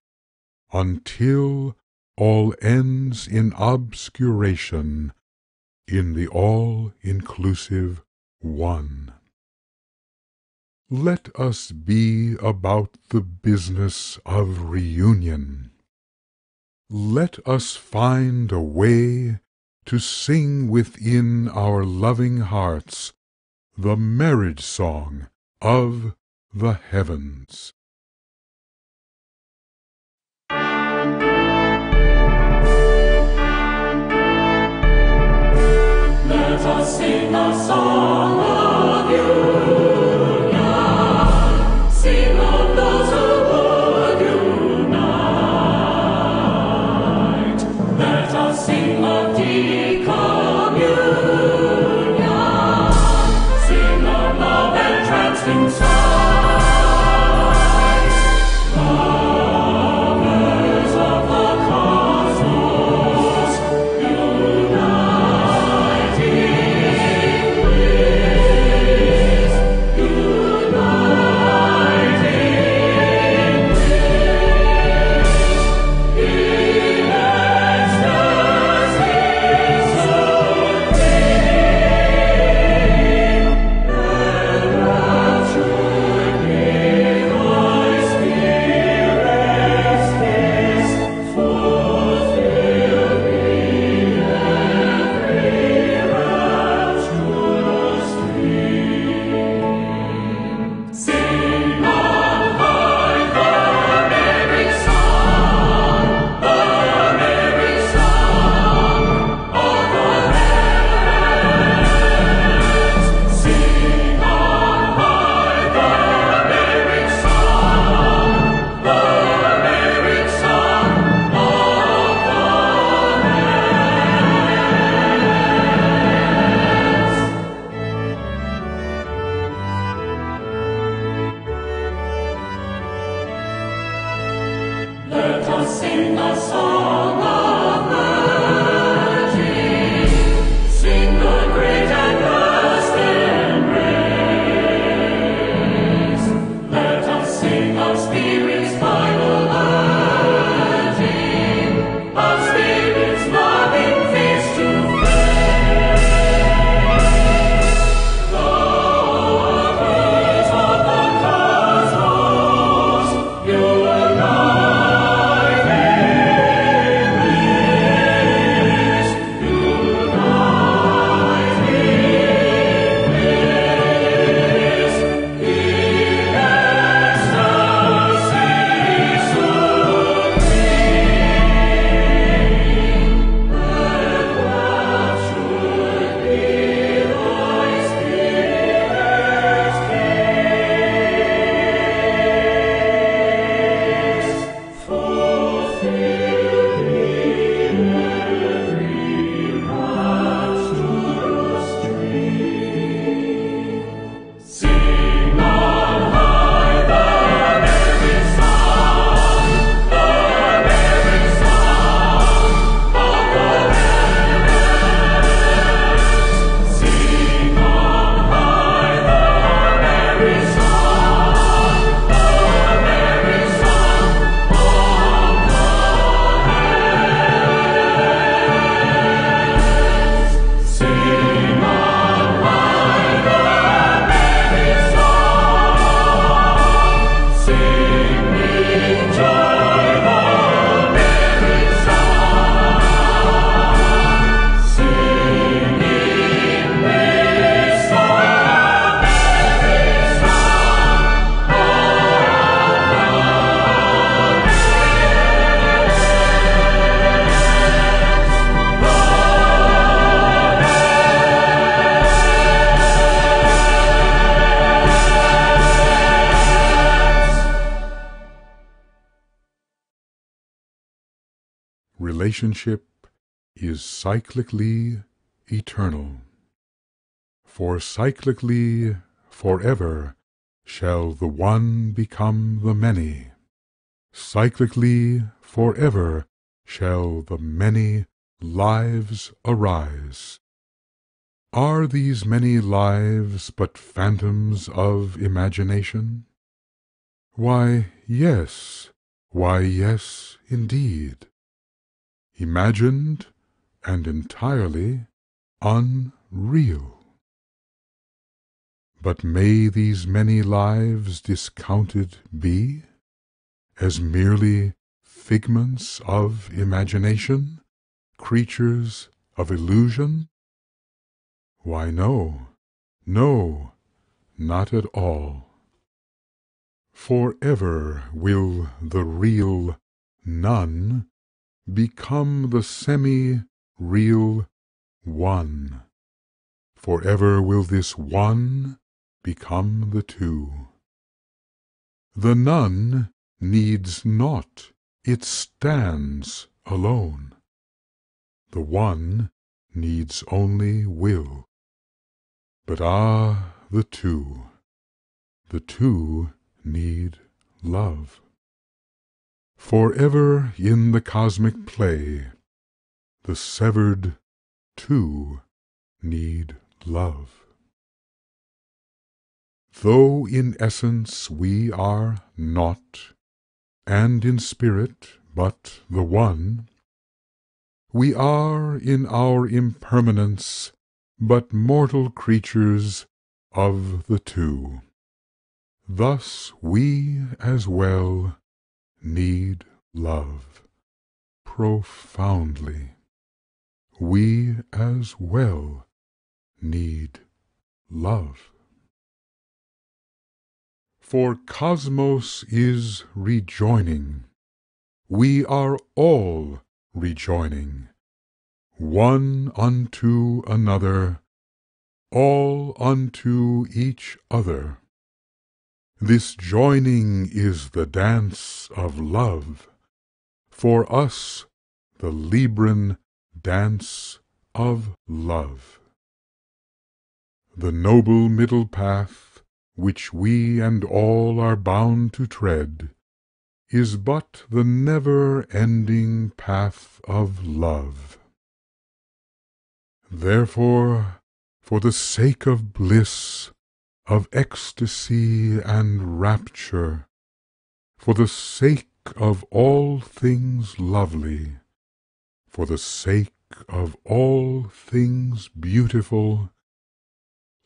until all ends in obscuration in the all-inclusive One. Let us be about the business of reunion. Let us find a way to sing within our loving hearts the marriage song of the heavens. Let us sing a song of union, sing of those who would unite. Let us sing of decommunion, sing of love and entrancing sighs. Lovers of the cosmos, uniting bliss, uniting bliss, in ecstasy supreme, enraptured may thy spirit's kiss fulfill me every rapturous dream. Sing on high the merry song of the heavens. Sing on high the merry song, the merry song of the heavens. Let us sing a song of merging, sing the great and relationship is cyclically eternal. For cyclically forever shall the one become the many. Cyclically forever shall the many lives arise. Are these many lives but phantoms of imagination? Why, yes, indeed. Imagined and entirely unreal. But may these many lives discounted be, as merely figments of imagination, creatures of illusion? Why, no, not at all. Forever will the real none become the semi-real one. Forever will this one become the two. The none needs naught, it stands alone. The one needs only will. But the two need love. Forever in the cosmic play, the severed two need love. Though in essence we are naught, and in spirit but the one, we are in our impermanence but mortal creatures of the two. Thus we as well need love profoundly. We as well need love. For cosmos is rejoining. We are all rejoining, one unto another, all unto each other. This joining is the dance of love, for us the Libran dance of love. The noble middle path, which we and all are bound to tread, is but the never-ending path of love. Therefore, for the sake of bliss, of ecstasy and rapture, for the sake of all things lovely, for the sake of all things beautiful,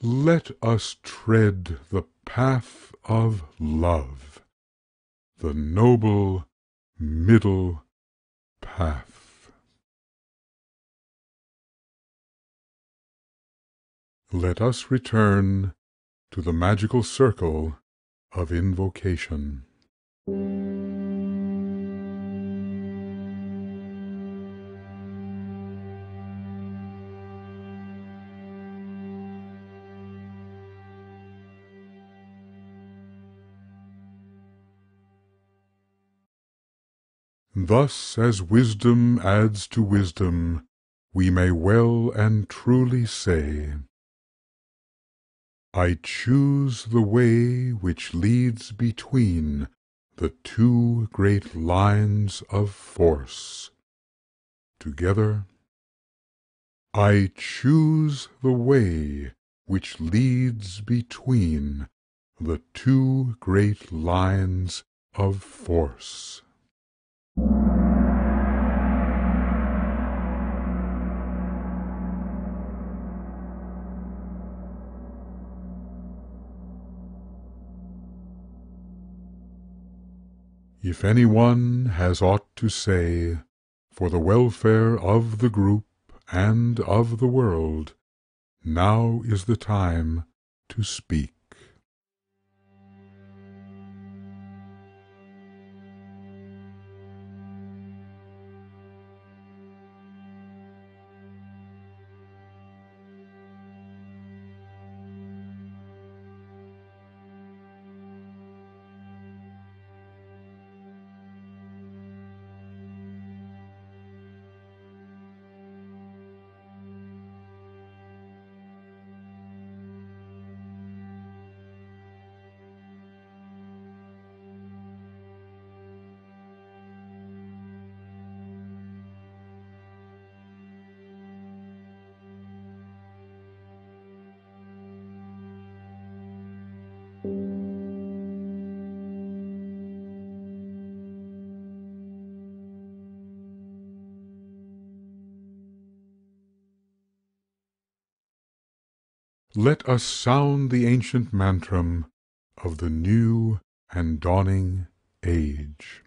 let us tread the path of love, the noble middle path. Let us return to the magical circle of invocation. Thus, as wisdom adds to wisdom, we may well and truly say, I choose the way which leads between the two great lines of force. Together, I choose the way which leads between the two great lines of force. If anyone has aught to say for the welfare of the group and of the world, now is the time to speak. let us sound the ancient mantram of the new and dawning age.